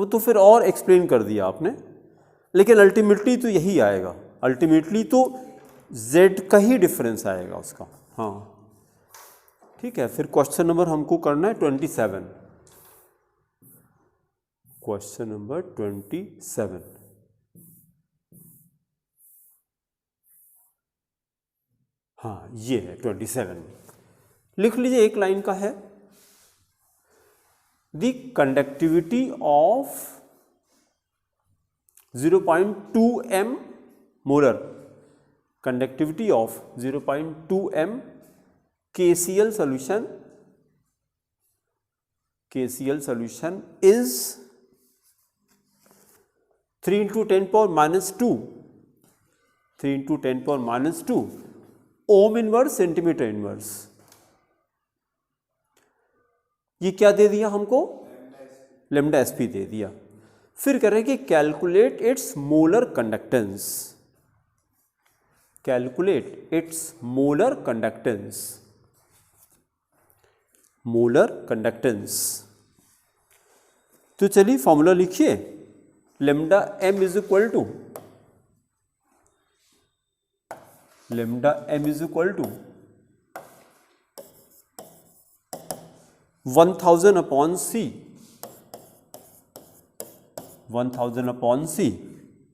तो फिर और एक्सप्लेन कर दिया आपने, लेकिन अल्टीमेटली तो यही आएगा, अल्टीमेटली तो z का ही डिफरेंस आएगा उसका। हाँ ठीक है, फिर क्वेश्चन नंबर हमको करना है 27, क्वेश्चन नंबर 27। हाँ ये है 27, लिख लीजिए, एक लाइन का है। The conductivity of 0.2 m molar, conductivity of 0.2 m KCl solution is 3 into 10 power minus 2, 3 into 10 power minus 2 Om inverse centimetre inverse. ये क्या दे दिया हमको, लेमडा SP दे दिया। फिर कह रहे हैं कि calculate its molar conductance, calculate its molar conductance, molar conductance. तो चलिए फॉर्मूला लिखिए, lambda m is equal to, lambda m is equal to 1000 upon C, 1000 upon C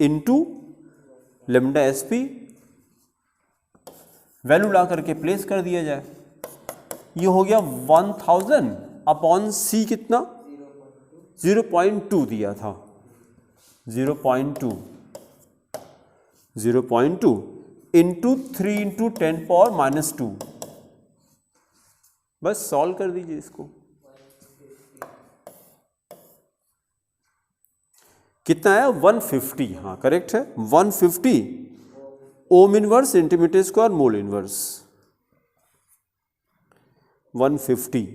into lambda SP, value ला करके प्लेस कर दिया जाए। ये हो गया 1000 अपॉन C कितना, 0.2 दिया था, 0.2 इंटू 3 इंटू 10 पावर माइनस 2। बस सॉल्व कर दीजिए इसको, कितना आया 150, हाँ करेक्ट है 150 ओम inverse centimetre square mole inverse, 150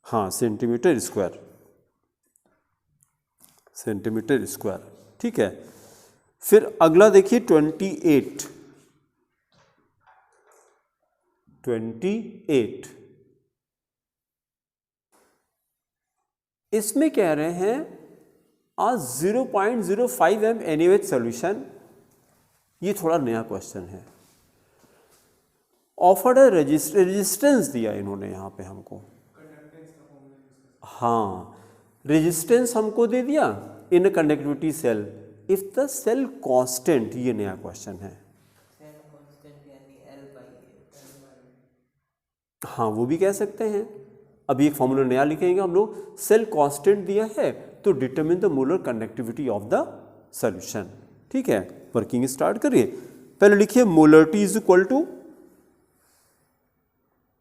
हाँ सेंटीमीटर स्क्वायर, सेंटीमीटर स्क्वायर। ठीक है, फिर अगला देखिए 28, इसमें कह रहे हैं आ 0.05 m NaOH सॉल्यूशन, ये थोड़ा नया क्वेश्चन है। ऑफर्ड रेजिस्टेंस दिया इन्होंने यहाँ पे हमको, हाँ रेजिस्टेंस हमको दे दिया in conductivity cell if the cell constant, ये नया क्वेश्चन है। सेल कांस्टेंट यानी L/A, हाँ वो भी कह सकते हैं। अभी एक फॉर्मूला नया लिखेंगे हम लोग, सेल कांस्टेंट दिया है तो determine the molar conductivity of the solution. ठीक है, वर्किंग स्टार्ट करिए। पहले लिखिए molarity is equal to,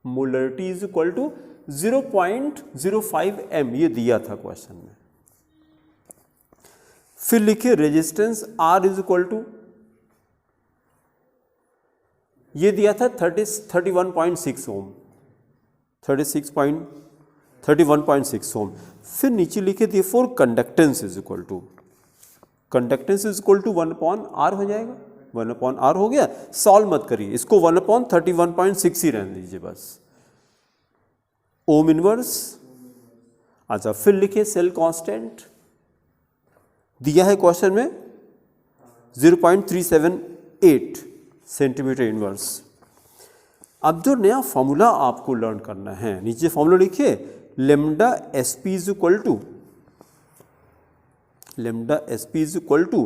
molarity is equal to 0.05 m, ये दिया था क्वेश्चन में। फिर लिखिए resistance R is equal to, ये दिया था 31.6 ओम, 31.6 ओम। फिर नीचे लिखे दिए for conductance is equal to, conductance is equal to 1/r हो जाएगा, 1/r हो गया। सॉल्व मत करिए इसको, 1/31.6 ही रहने दीजिए बस। ओम इनवर्स, अच्छा फिर लिखिए सेल कांस्टेंट दिया है क्वेश्चन में 0.378 सेंटीमीटर इनवर्स। अब जो नया फॉर्मूला आपको लर्न करना है, नीचे फॉर्मूला लिखिए lambda SP is equal to, lambda SP is equal to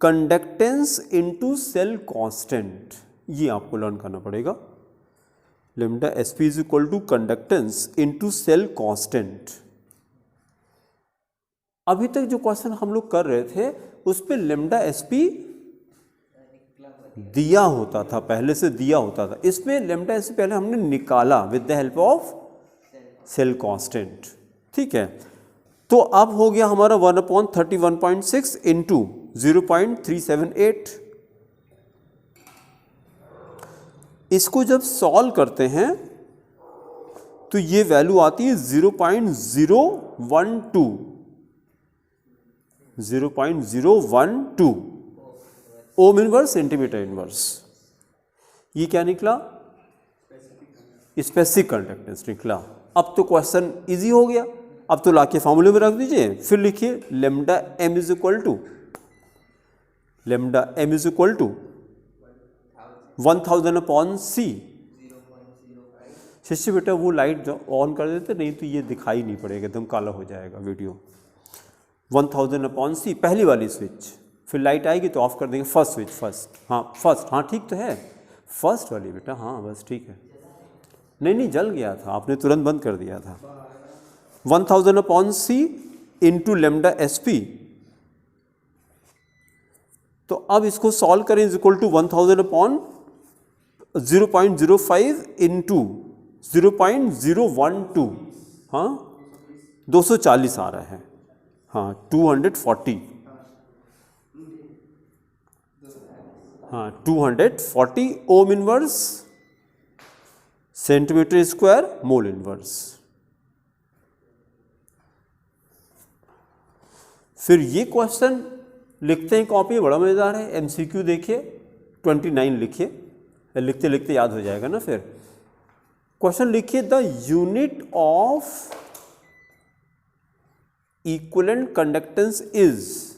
conductance into cell constant, ये आपको लर्न करना पड़ेगा। Lambda S P is equal to conductance into cell constant. अभी तक जो क्वेश्चन हम लोग कर रहे थे उस पे लेमडा एस पी दिया होता था, पहले से दिया होता था। इसमें लेमडा एस पी पहले हमने निकाला with the help of cell constant. ठीक है, तो अब हो गया हमारा 1/31.6 इंटू 0.378। इसको जब सॉल्व करते हैं तो ये वैल्यू आती है 0.012 ओम इनवर्स सेंटीमीटर इनवर्स। ये क्या निकला? स्पेसिफिक कंडक्टेंस निकला। अब तो क्वेश्चन इजी हो गया। अब तो लाके फॉर्मूले में रख दीजिए, फिर लिखिए lambda M is equal to 1000/c। शिष्य बेटा वो लाइट ऑन कर देते, नहीं तो ये दिखाई नहीं पड़ेगा, एकदम काला हो जाएगा वीडियो। 1000/c पहली वाली स्विच, फिर लाइट आएगी तो ऑफ कर देंगे। फर्स्ट स्विच, फर्स्ट, हाँ फर्स्ट, हाँ ठीक तो है, फर्स्ट वाली बेटा, हाँ बस ठीक है। नहीं जल गया था, आपने तुरंत बंद कर दिया था। 1000/c into lambda S P. तो अब इसको सॉल्व करें, इज इक्वल टू 1000/0.05 इंटू 0.012, हाँ 240 आ रहा है, हाँ 240, हाँ 240 ओम inverse centimetre square mole inverse. फिर ये क्वेश्चन लिखते हैं कॉपी में, बड़ा मजेदार है। एमसीक्यू देखिए 29 लिखिए, लिखते लिखते याद हो जाएगा ना। फिर क्वेश्चन लिखिए, the unit of equivalent conductance is,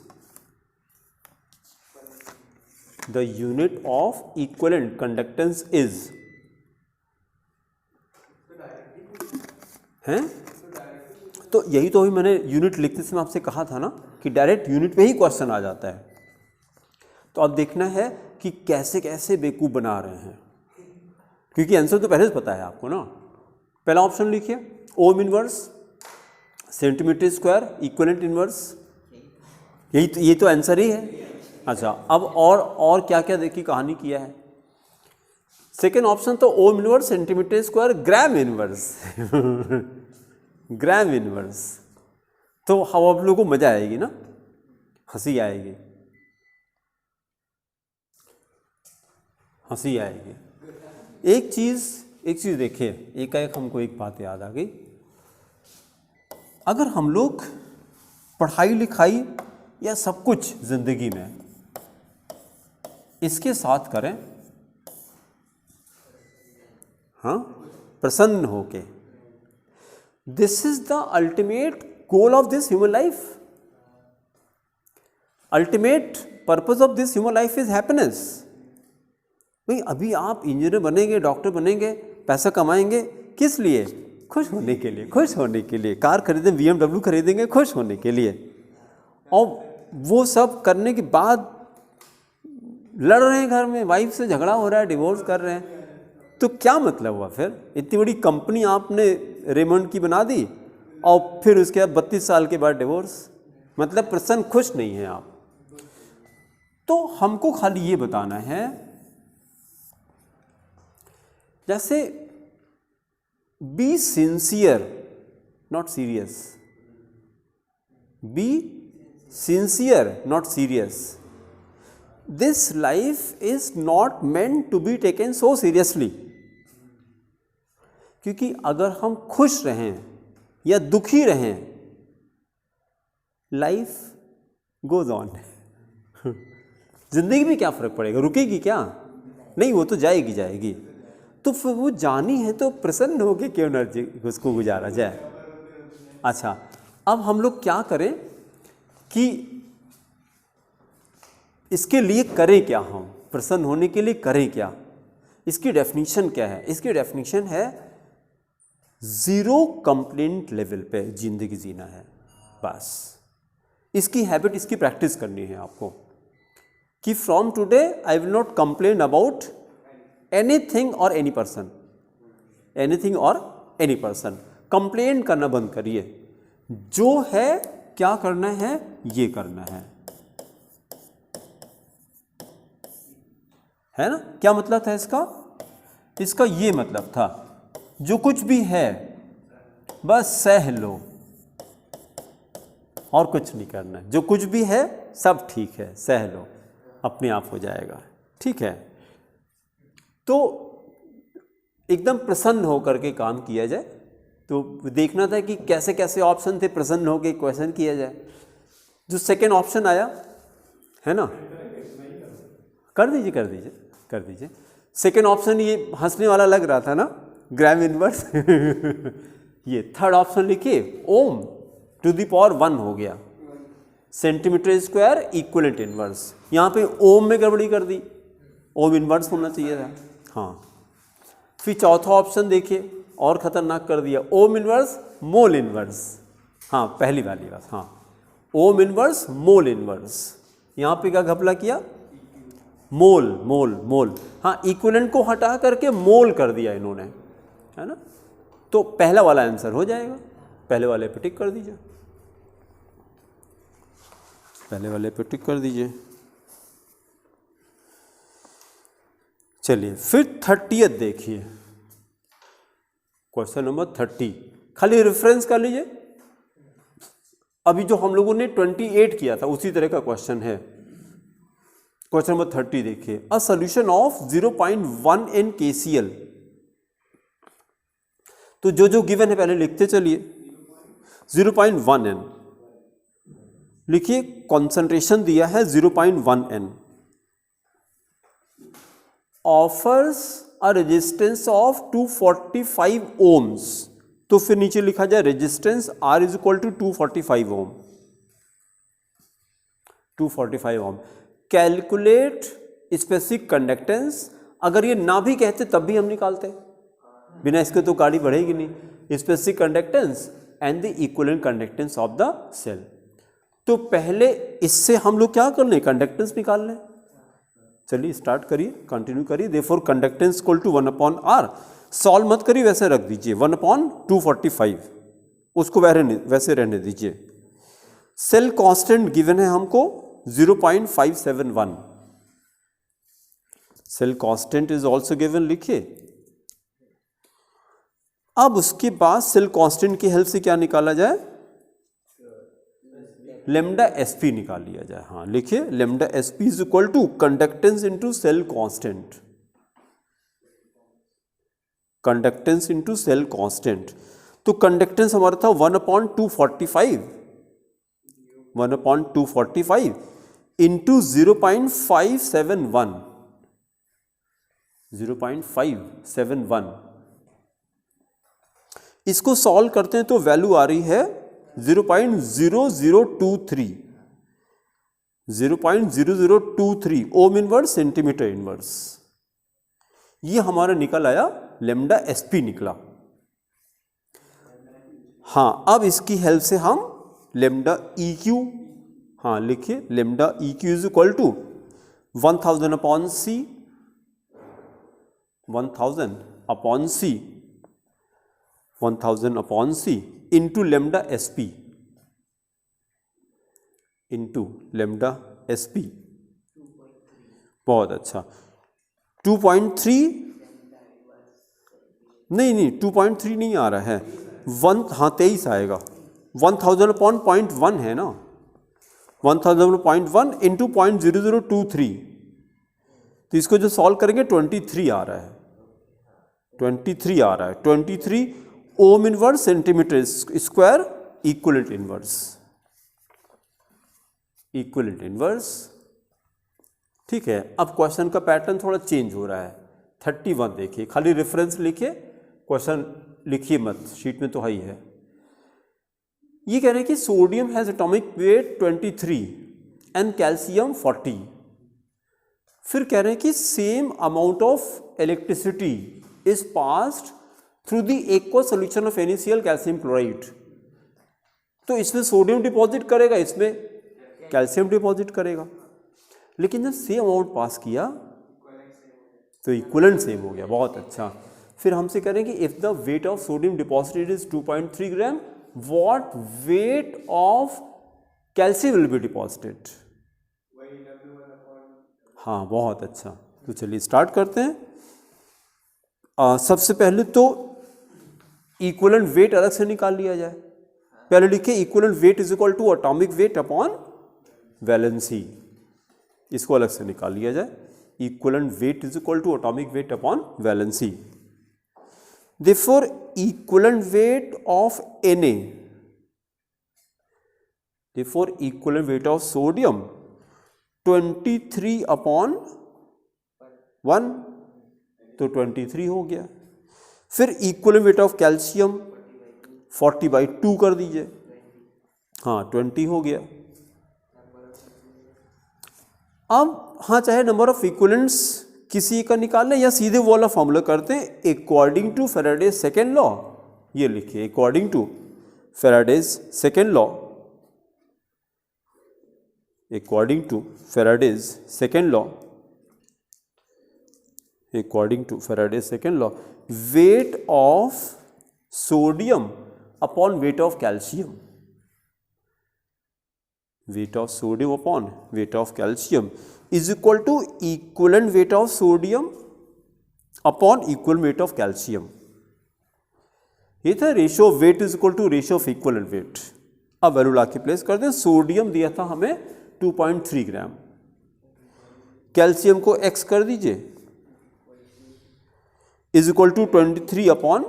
the unit of equivalent conductance is, हैं? तो यही तो अभी मैंने यूनिट लिखते समय आपसे कहा था ना कि डायरेक्ट यूनिट पे ही क्वेश्चन आ जाता है। तो अब देखना है कि कैसे कैसे बेवकूफ़ बना रहे हैं, क्योंकि आंसर तो पहले से पता है आपको ना। पहला ऑप्शन लिखिए, ओम inverse centimetre square equivalent inverse, यही तो, ये तो आंसर ही है। अच्छा, अब और क्या क्या देखिए कहानी किया है। सेकेंड ऑप्शन तो ओम इनवर्स सेंटीमीटर स्क्वायर ग्राम इनवर्स ग्राम इनवर्स। तो हम आप लोगों को मजा आएगी ना, हंसी आएगी, हंसी आएगी। एक चीज देखिए, एक हमको एक बात याद आ गई। अगर हम लोग पढ़ाई लिखाई या सब कुछ जिंदगी में इसके साथ करें, हाँ प्रसन्न होके, this is the ultimate goal of this human life. Ultimate purpose of this human life is happiness. भाई अभी आप इंजीनियर बनेंगे, डॉक्टर बनेंगे, पैसा कमाएंगे, किस लिए? खुश होने के लिए, खुश होने के लिए। कार खरीदें, BMW खरीदेंगे खुश होने के लिए, और वो सब करने के बाद लड़ रहे हैं घर में, वाइफ से झगड़ा हो रहा है, डिवोर्स कर रहे हैं, तो क्या मतलब हुआ? फिर इतनी बड़ी कंपनी आपने रेमंड की बना दी और फिर उसके बाद 32 साल के बाद डिवोर्स, मतलब प्रसन्न खुश नहीं है आप। तो हमको खाली ये बताना है, जैसे be sincere not serious, be sincere not serious, this life is not meant to be taken so seriously. क्योंकि अगर हम खुश रहें या दुखी रहें, लाइफ गोज ऑन। जिंदगी में क्या फर्क पड़ेगा? रुकेगी क्या? नहीं, वो तो जाएगी जाएगी। तो फिर वो जानी है तो प्रसन्न होके क्यों न उसको गुजारा जाए। अच्छा, अब हम लोग क्या करें कि इसके लिए करें क्या? हम प्रसन्न होने के लिए करें क्या? इसकी डेफिनेशन क्या है? इसकी डेफिनेशन है ज़ीरो कंप्लेंट लेवल पे जिंदगी जीना है, बस। इसकी हैबिट, इसकी प्रैक्टिस करनी है आपको कि from today I will not complain about anything और एनी पर्सन, एनीथिंग और एनी पर्सन। कंप्लेन करना बंद करिए, जो है क्या करना है, ये करना है ना। क्या मतलब था इसका? इसका ये मतलब था जो कुछ भी है बस सह लो और कुछ नहीं करना है, जो कुछ भी है सब ठीक है, सह लो, अपने आप हो जाएगा, ठीक है। तो एकदम प्रसन्न होकर के काम किया जाए। तो देखना था कि कैसे कैसे ऑप्शन थे, प्रसन्न होकर क्वेश्चन किया जाए। जो सेकेंड ऑप्शन आया है ना, कर दीजिए कर दीजिए कर दीजिए। सेकेंड ऑप्शन ये हंसने वाला लग रहा था ना, ग्राम इनवर्स ये थर्ड ऑप्शन लिखिए, ओम टू द पावर 1 हो गया, सेंटीमीटर स्क्वायर इक्विवेलेंट इनवर्स। यहाँ पे ओम में गड़बड़ी कर दी, ओम इनवर्स होना चाहिए था। हाँ, फिर चौथा ऑप्शन देखिए और खतरनाक कर दिया, ओम इनवर्स मोल इनवर्स। हाँ, पहली वाली बात, हाँ, ओम इनवर्स मोल इनवर्स। यहाँ पे क्या घपला किया, मोल मोल मोल। हाँ, इक्विवेलेंट को हटा करके मोल कर दिया इन्होंने, है ना। तो पहला वाला आंसर हो जाएगा, पहले वाले पे टिक कर दीजिए, पहले वाले पे टिक कर दीजिए। चलिए फिर 30th देखिए, क्वेश्चन नंबर 30। खाली रेफरेंस कर लीजिए, अभी जो हम लोगों ने 28 किया था उसी तरह का क्वेश्चन है। क्वेश्चन नंबर 30 देखिए, a solution of 0.1 n KCl। तो जो जो गिवन है पहले लिखते चलिए। 0.1 n लिखिए, कॉन्सेंट्रेशन दिया है 0.1 n, offers a resistance of 245 ohms। तो फिर नीचे लिखा जाए resistance R is equal to 245 ohm, 245 ohm। Calculate specific conductance, अगर ये ना भी कहते तब भी हम निकालते, बिना इसके तो गाड़ी बढ़ेगी नहीं। Specific conductance and the equivalent conductance of the cell. तो पहले इससे हम लोग क्या कर लें, कंडक्टेंस निकाल लें। चलिए स्टार्ट करिए, कंटिन्यू करिए। Therefore conductance equal to 1/r। Solve मत करिए, वैसे रख दीजिए 1/245, उसको वैसे रहने दीजिए। सेल कांस्टेंट गिवन है हमको 0.571। Cell constant is also given, लिखिए। अब उसके बाद सेल कांस्टेंट की हेल्प से क्या निकाला जाए, लेमडा एसपी निकाल लिया जाए। हाँ लिखिए, lambda SP is equal to conductance into cell constant, conductance into cell constant. तो कंडक्टेंस हमारा था 1/245, 1/245 इंटू 0.571, 0.571। इसको सॉल्व करते हैं तो वैल्यू आ रही है 0.0023, 0.0023 ओम इनवर्स सेंटीमीटर इनवर्स। ये हमारा निकल आया, लेमडा एसपी निकला। हाँ, अब इसकी हेल्प से हम लेमडा EQ, हाँ लिखिए, lambda EQ is equal to 1000/c, 1000/c, 1000/c into lambda SP, into lambda SP. बहुत अच्छा। 2.3 नहीं 2.3 नहीं आ रहा है, 23 आएगा। 1000/0.1 है ना, 1000/0.1 इंटू 0.0023। तो इसको जो सॉल्व करेंगे 23 आ रहा है, 23 आ रहा है। 23 ओम inverse centimetre square equivalent inverse, equivalent inverse. ठीक है, अब क्वेश्चन का पैटर्न थोड़ा चेंज हो रहा है। 31 देखिए, खाली रेफरेंस लिखिए, क्वेश्चन लिखिए मत, शीट में तो हाई है। ये कह रहे हैं कि sodium has atomic weight 23 and calcium 40। फिर कह रहे हैं कि same amount of electricity is passed through the aqueous solution of NaCl calcium chloride. तो इसमें सोडियम डिपॉजिट करेगा, इसमें कैल्शियम डिपॉजिट करेगा। लेकिन जब सेम अमाउंट पास किया तो इक्विवेलेंट सेम हो गया, बहुत अच्छा। फिर हमसे करेंगे if the wait of sodium deposited is 2.3 gram, what wait of calcium will be deposited. हाँ, बहुत अच्छा। तो चलिए स्टार्ट करते हैं। सबसे पहले तो इक्विवेलेंट वेट अलग से निकाल लिया जाए। पहले लिखिए equivalent weight is equal to atomic weight upon valency, इसको अलग से निकाल लिया जाए। Equivalent weight is equal to atomic weight upon valency. Therefore equivalent weight of Na, therefore equivalent weight of sodium 23 upon 1, तो 23 हो गया। फिर equivalent weight of calcium 40/2 कर दीजिए, हाँ 20 हो गया। अब हाँ, चाहे नंबर ऑफ इक्विवेलेंट्स किसी का निकालना या सीधे वो वाला फॉर्मूला करते हैं according to Faraday's second law. ये लिखिए according to Faraday's second law, according to Faraday's second law, according to Faraday's second law, weight of sodium upon weight of calcium, weight of sodium upon weight of calcium is equal to equivalent weight of sodium upon equivalent weight of calcium। ये था ratio of weight is equal to ratio of equivalent weight. अब value ला के place कर दें। Sodium दिया था हमें 2.3 ग्राम, कैल्शियम को x कर दीजिए, इज इक्वल टू 23 अपॉन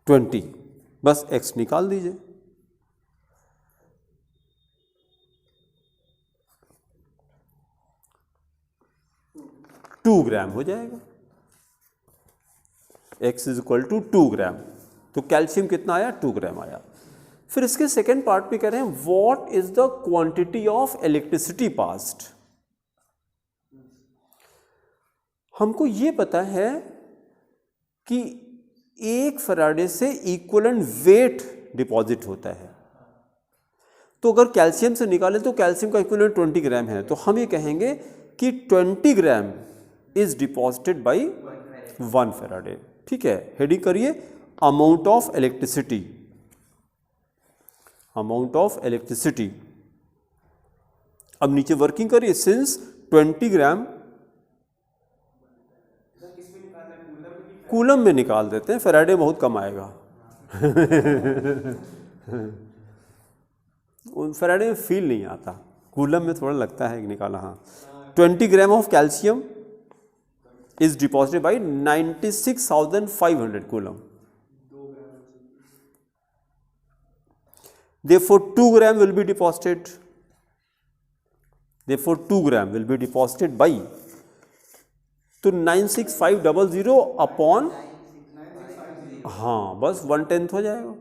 20, बस x निकाल दीजिए। 2 ग्राम हो जाएगा, x इज इक्वल टू 2 ग्राम। तो कैल्शियम कितना आया? 2 ग्राम आया। फिर इसके सेकेंड पार्ट पे करें what is the quantity of electricity passed. हमको ये पता है कि 1 फैराडे से इक्विवेलेंट वेट डिपॉजिट होता है। तो अगर कैल्शियम से निकालें तो कैल्शियम का इक्विवेलेंट 20 ग्राम है, तो हम ये कहेंगे कि 20 gram is deposited by 1 Faraday. ठीक है, हेडिंग करिए amount of electricity, amount of electricity. अब नीचे वर्किंग करिए, सिंस 20 ग्राम कूलम में निकाल देते हैं, फैराडे बहुत कम आएगा। फैराडे में फील नहीं आता, कूलम में थोड़ा लगता है कि निकाला। हाँ, 20 gram of calcium is deposited by 96,500 coulomb. Therefore 2 gram will be deposited. Therefore 2 gram will be deposited by, तो 96500 अपॉन, हाँ बस 1/10 हो जाएगा।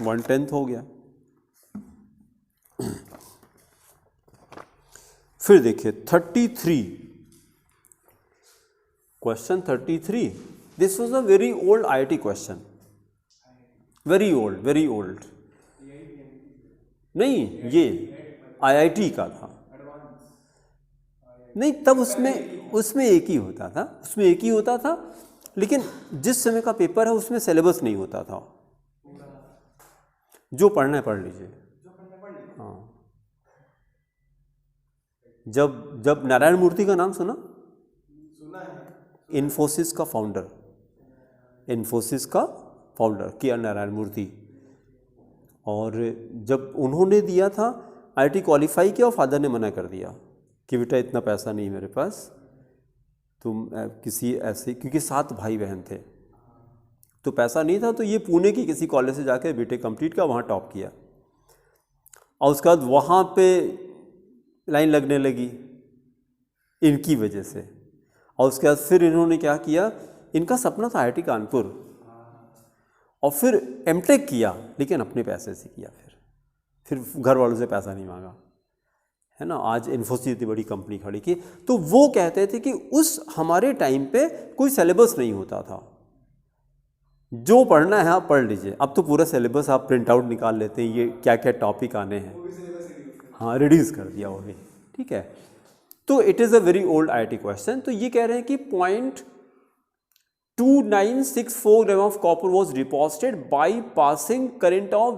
वन टेंथ हो गया। फिर देखिए 33, question 33। This was a very old IIT question, very old. नहीं, ये IIT का था। नहीं, तब उसमें एक ही होता था, लेकिन जिस समय का पेपर है उसमें सिलेबस नहीं होता था। जो पढ़ना है पढ़ लीजिए। हाँ, जब नारायण मूर्ति का नाम सुना है, इन्फोसिस का फाउंडर के नारायण मूर्ति, और जब उन्होंने दिया था IIT क्वालिफाई किया और फादर ने मना कर दिया कि बेटा इतना पैसा नहीं मेरे पास, तुम किसी ऐसे, क्योंकि 7 भाई बहन थे तो पैसा नहीं था, तो ये पुणे की किसी कॉलेज से जाके बीटेक कंप्लीट किया, वहाँ टॉप किया, और उसके बाद वहाँ पे लाइन लगने लगी इनकी वजह से। और उसके बाद फिर इन्होंने क्या किया, इनका सपना था IIT कानपुर, और फिर एमटेक किया, लेकिन अपने पैसे से किया। फिर घर वालों से पैसा नहीं मांगा, है ना। आज इन्फोसिस इतनी बड़ी कंपनी खड़ी की। तो वो कहते थे कि उस हमारे टाइम पे कोई सिलेबस नहीं होता था, जो पढ़ना है आप पढ़ लीजिए। अब तो पूरा सिलेबस आप प्रिंट आउट निकाल लेते हैं, ये क्या क्या टॉपिक आने हैं। हाँ रिड्यूस कर दिया वो भी, ठीक है। तो it is a very old IIT question. तो ये कह रहे हैं कि 0.2964 gram of copper was deposited by passing current of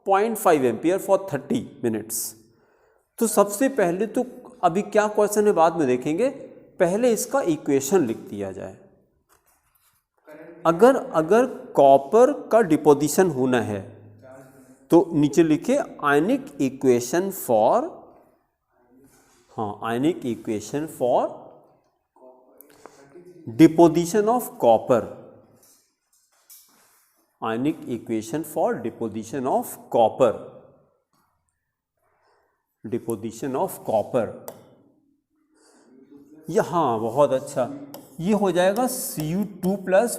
0.5 ampere for 30 minutes. तो सबसे पहले तो अभी क्या क्वेश्चन है बाद में देखेंगे, पहले इसका इक्वेशन लिख दिया जाए। अगर कॉपर का डिपोजिशन होना है तो नीचे लिखे आयनिक इक्वेशन फॉर, हाँ ionic equation for deposition of copper, ionic equation for deposition of copper, deposition of copper. ये हाँ बहुत अच्छा, ये हो जाएगा Cu2 प्लस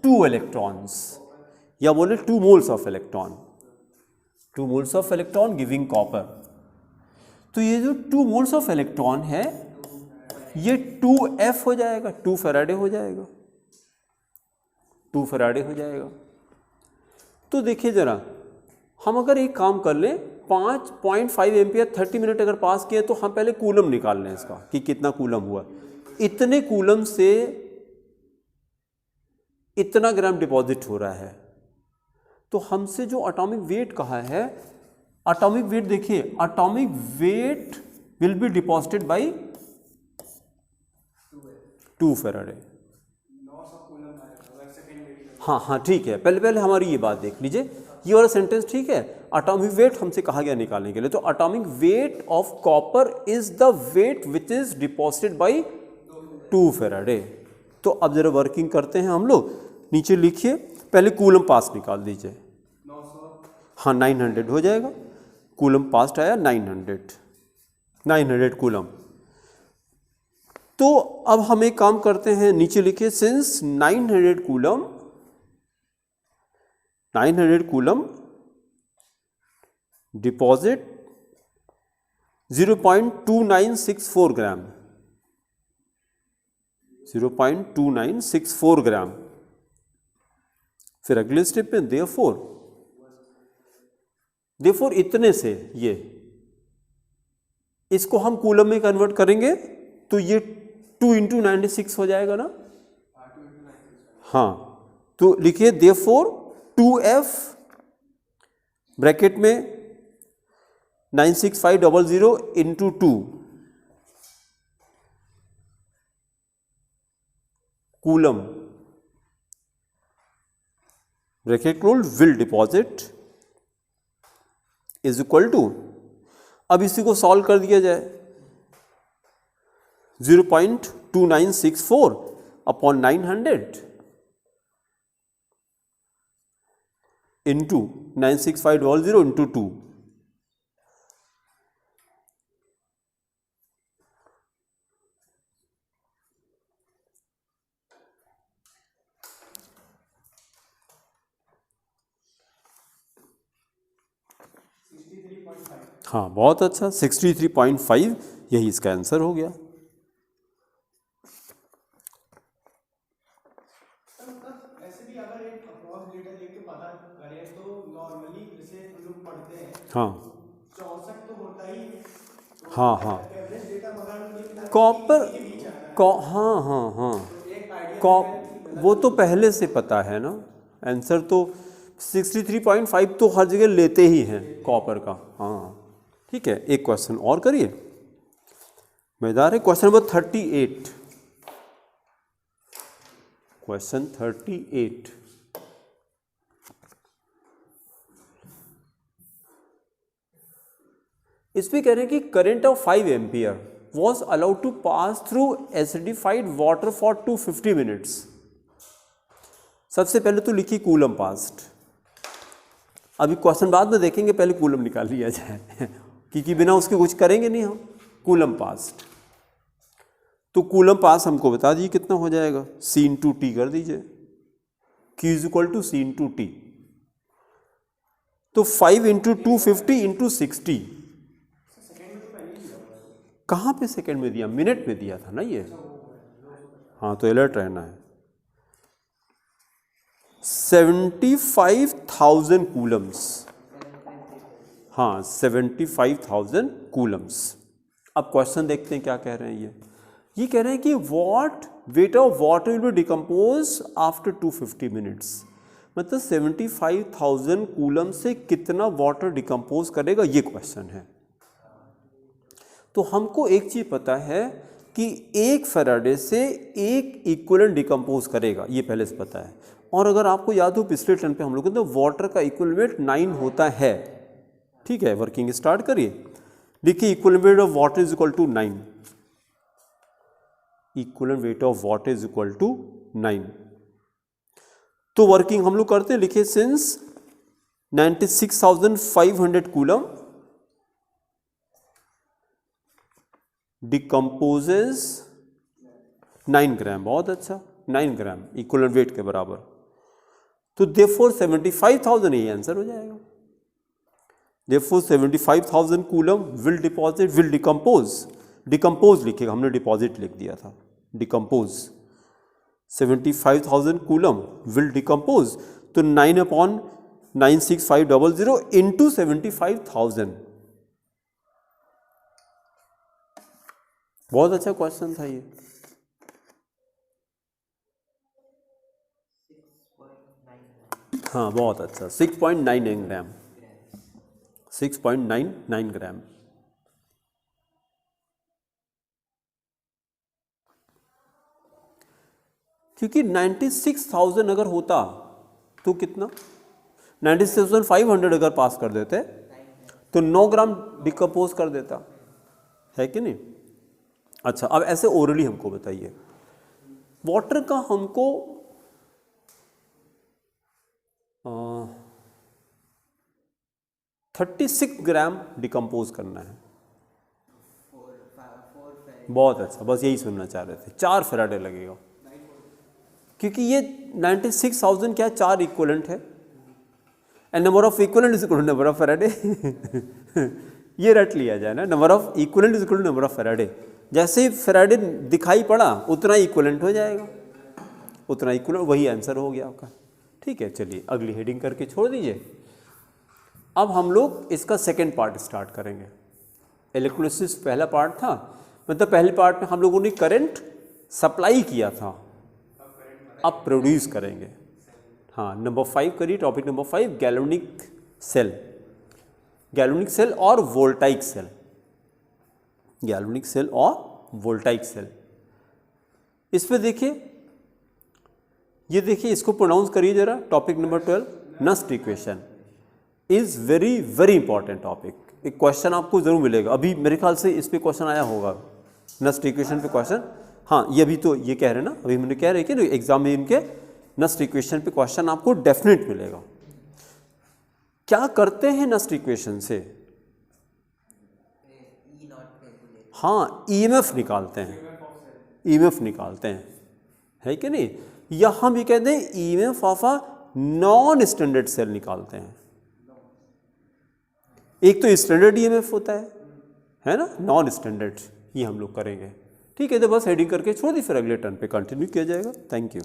2 इलेक्ट्रॉन्स, या बोले 2 moles of electron, 2 moles of electron giving copper. तो ये जो 2 मोल्स ऑफ इलेक्ट्रॉन है ये 2F हो जाएगा, 2 फैराडे हो जाएगा, 2 फैराडे हो जाएगा। तो देखिए जरा, हम अगर एक काम कर लें, 5.5 एम्पियर 30 मिनट अगर पास किए तो हम पहले कूलम निकाल लें इसका कि कितना कूलम हुआ। इतने कूलम से इतना ग्राम डिपॉजिट हो रहा है। तो हमसे जो एटॉमिक वेट कहा है, एटॉमिक वेट देखिए, atomic weight will be deposited by 2 Faraday. हाँ हाँ ठीक है, पहले हमारी ये बात देख लीजिए, ये वाला सेंटेंस ठीक है। एटॉमिक वेट हमसे कहा गया निकालने के लिए, तो atomic weight of copper is the weight which is deposited by 2 faraday. तो अब जरा वर्किंग करते हैं हम लोग, नीचे लिखिए, पहले कूलम पास निकाल दीजिए। हाँ 900 हो जाएगा, कूलम पास्ट आया 900 कूलम। तो अब हम एक काम करते हैं, नीचे लिखिए सिंस 900 कूलम डिपॉजिट 0.2964 ग्राम, 0.2964 ग्राम। फिर अगले स्टेप में देयरफॉर इतने से ये, इसको हम कूलम में कन्वर्ट करेंगे तो ये 2 × 96 हो जाएगा ना। हाँ तो लिखिए देयरफॉर 2F ब्रैकेट में 96500 × 2 coulomb bracket close will deposit is equal to, अब इसी को सॉल्व कर दिया जाए, 0.2964 अपॉन 900 इंटू 96500 इंटू 2। हाँ बहुत अच्छा, 63.5 यही इसका आंसर हो गया। ऐसे भी अगर एक अप्रॉक्स डेटा लेके पता करें तो नॉर्मली जैसे हम लोग पढ़ते हैं हाँ 64 तो होता ही है। हाँ हाँ एवरेज डेटा मगर कॉपर हाँ हाँ हाँ वो तो पहले से पता है ना, आंसर तो 63.5 तो हर जगह लेते ही हैं कॉपर का। हाँ ठीक है, एक क्वेश्चन और करिए, मजेदार है। क्वेश्चन नंबर 38, क्वेश्चन 38, इसमें कह रहे हैं कि current of 5 ampere was allowed to pass through acidified water for 250 minutes। सबसे पहले तो लिखी कूलम पास्ट, अभी क्वेश्चन बाद में देखेंगे, पहले कूलम निकाल लिया जाए क्योंकि बिना उसके कुछ करेंगे नहीं हम। कूलम पास्ट, तो कूलम पास हमको बता दीजिए कितना हो जाएगा, C × T कर दीजिए, Q = C × T। तो 5 × 250 × 60, कहाँ पे सेकंड में दिया, मिनट में दिया था ना ये। हाँ तो अलर्ट रहना है। 75,000 कूलम्स, हाँ 75,000 कूलम्स। अब क्वेश्चन देखते हैं क्या कह रहे हैं ये कह रहे हैं कि what wait of water will be decompose after 250 minutes, मतलब 75,000 कूलम से कितना वाटर डिकम्पोज करेगा, ये क्वेश्चन है। तो हमको एक चीज़ पता है कि 1 फैराडे से 1 इक्विवेलेंट डिकम्पोज करेगा, ये पहले से पता है। और अगर आपको याद हो पिछले टर्न पे हम लोग तो वाटर का इक्विवेलेंट 9 होता है, ठीक है। वर्किंग स्टार्ट करिए, देखिए equivalent weight of water is equal to 9, equivalent weight of water is equal to 9। तो वर्किंग हम लोग करते हैं, लिखिए सिंस 96,500 कूलम डिकम्पोजेज 9 ग्राम, बहुत अच्छा, 9 ग्राम इक्विवेलेंट वेट के बराबर। तो देयरफॉर 75,000 ये आंसर हो जाएगा। देयरफॉर 75,000 कूलम विल डिकम्पोज लिखेगा, हमने डिपॉजिट लिख दिया था, डिकम्पोज 75,000 कूलम विल डिकम्पोज, तो 9/96500 इंटू 75,000। बहुत अच्छा क्वेश्चन था ये। 6.9 हाँ बहुत अच्छा, 6.99 ग्राम, 6.99 ग्राम। क्योंकि 96,000 अगर होता तो कितना, 96,500 अगर पास कर देते तो 9 ग्राम डिकम्पोज कर देता, है कि नहीं। अच्छा, अब ऐसे ओरली हमको बताइए, वाटर का हमको 36 ग्राम डिकम्पोज करना है। बहुत अच्छा, बस यही सुनना चाह रहे थे, 4 फैराडे लगेगा, क्योंकि ये 96,000 क्या 4 इक्विवेलेंट है, and number of equivalent is equal to number of faraday. ये रट लिया जाए ना, number of equivalent is equal to number of faraday. जैसे ही फैराडे दिखाई पड़ा उतना इक्विवेलेंट हो जाएगा, उतना इक्विवेलेंट, वही आंसर हो गया आपका। ठीक है, चलिए अगली हेडिंग करके छोड़ दीजिए। अब हम लोग इसका सेकेंड पार्ट स्टार्ट करेंगे। इलेक्ट्रोलिसिस पहला पार्ट था, मतलब पहले पार्ट में हम लोगों ने करंट सप्लाई किया था, अब प्रोड्यूस करेंगे। हाँ, नंबर 5 करिए, topic number 5, galvanic cell, galvanic cell और वोल्टाइक सेल, गैल्वेनिक सेल और वोल्टाइक सेल। इस पे देखिए, ये देखिए, इसको प्रोनाउंस करिए जरा, topic number 12, Nernst equation is very very important topic. एक क्वेश्चन आपको जरूर मिलेगा, अभी मेरे ख्याल से इस पे क्वेश्चन आया होगा, नस्ट इक्वेशन पे क्वेश्चन। हाँ, ये अभी तो ये कह रहे हैं ना, अभी मैंने कह रहे कि एग्जाम में इनके नस्ट इक्वेशन पे क्वेश्चन आपको डेफिनेट मिलेगा। क्या करते हैं नस्ट इक्वेशन से? हाँ, ईएमएफ निकालते हैं, ईएमएफ निकालते हैं, है कि नहीं। या हम ये कहते हैं EMF of a non standard cell निकालते हैं। एक तो स्टैंडर्ड ईएमएफ होता है ना, नॉन स्टैंडर्ड, ये हम लोग करेंगे। ठीक है, तो बस हेडिंग करके छोड़ दी, फिर अगले टर्न पे कंटिन्यू किया जाएगा। Thank you.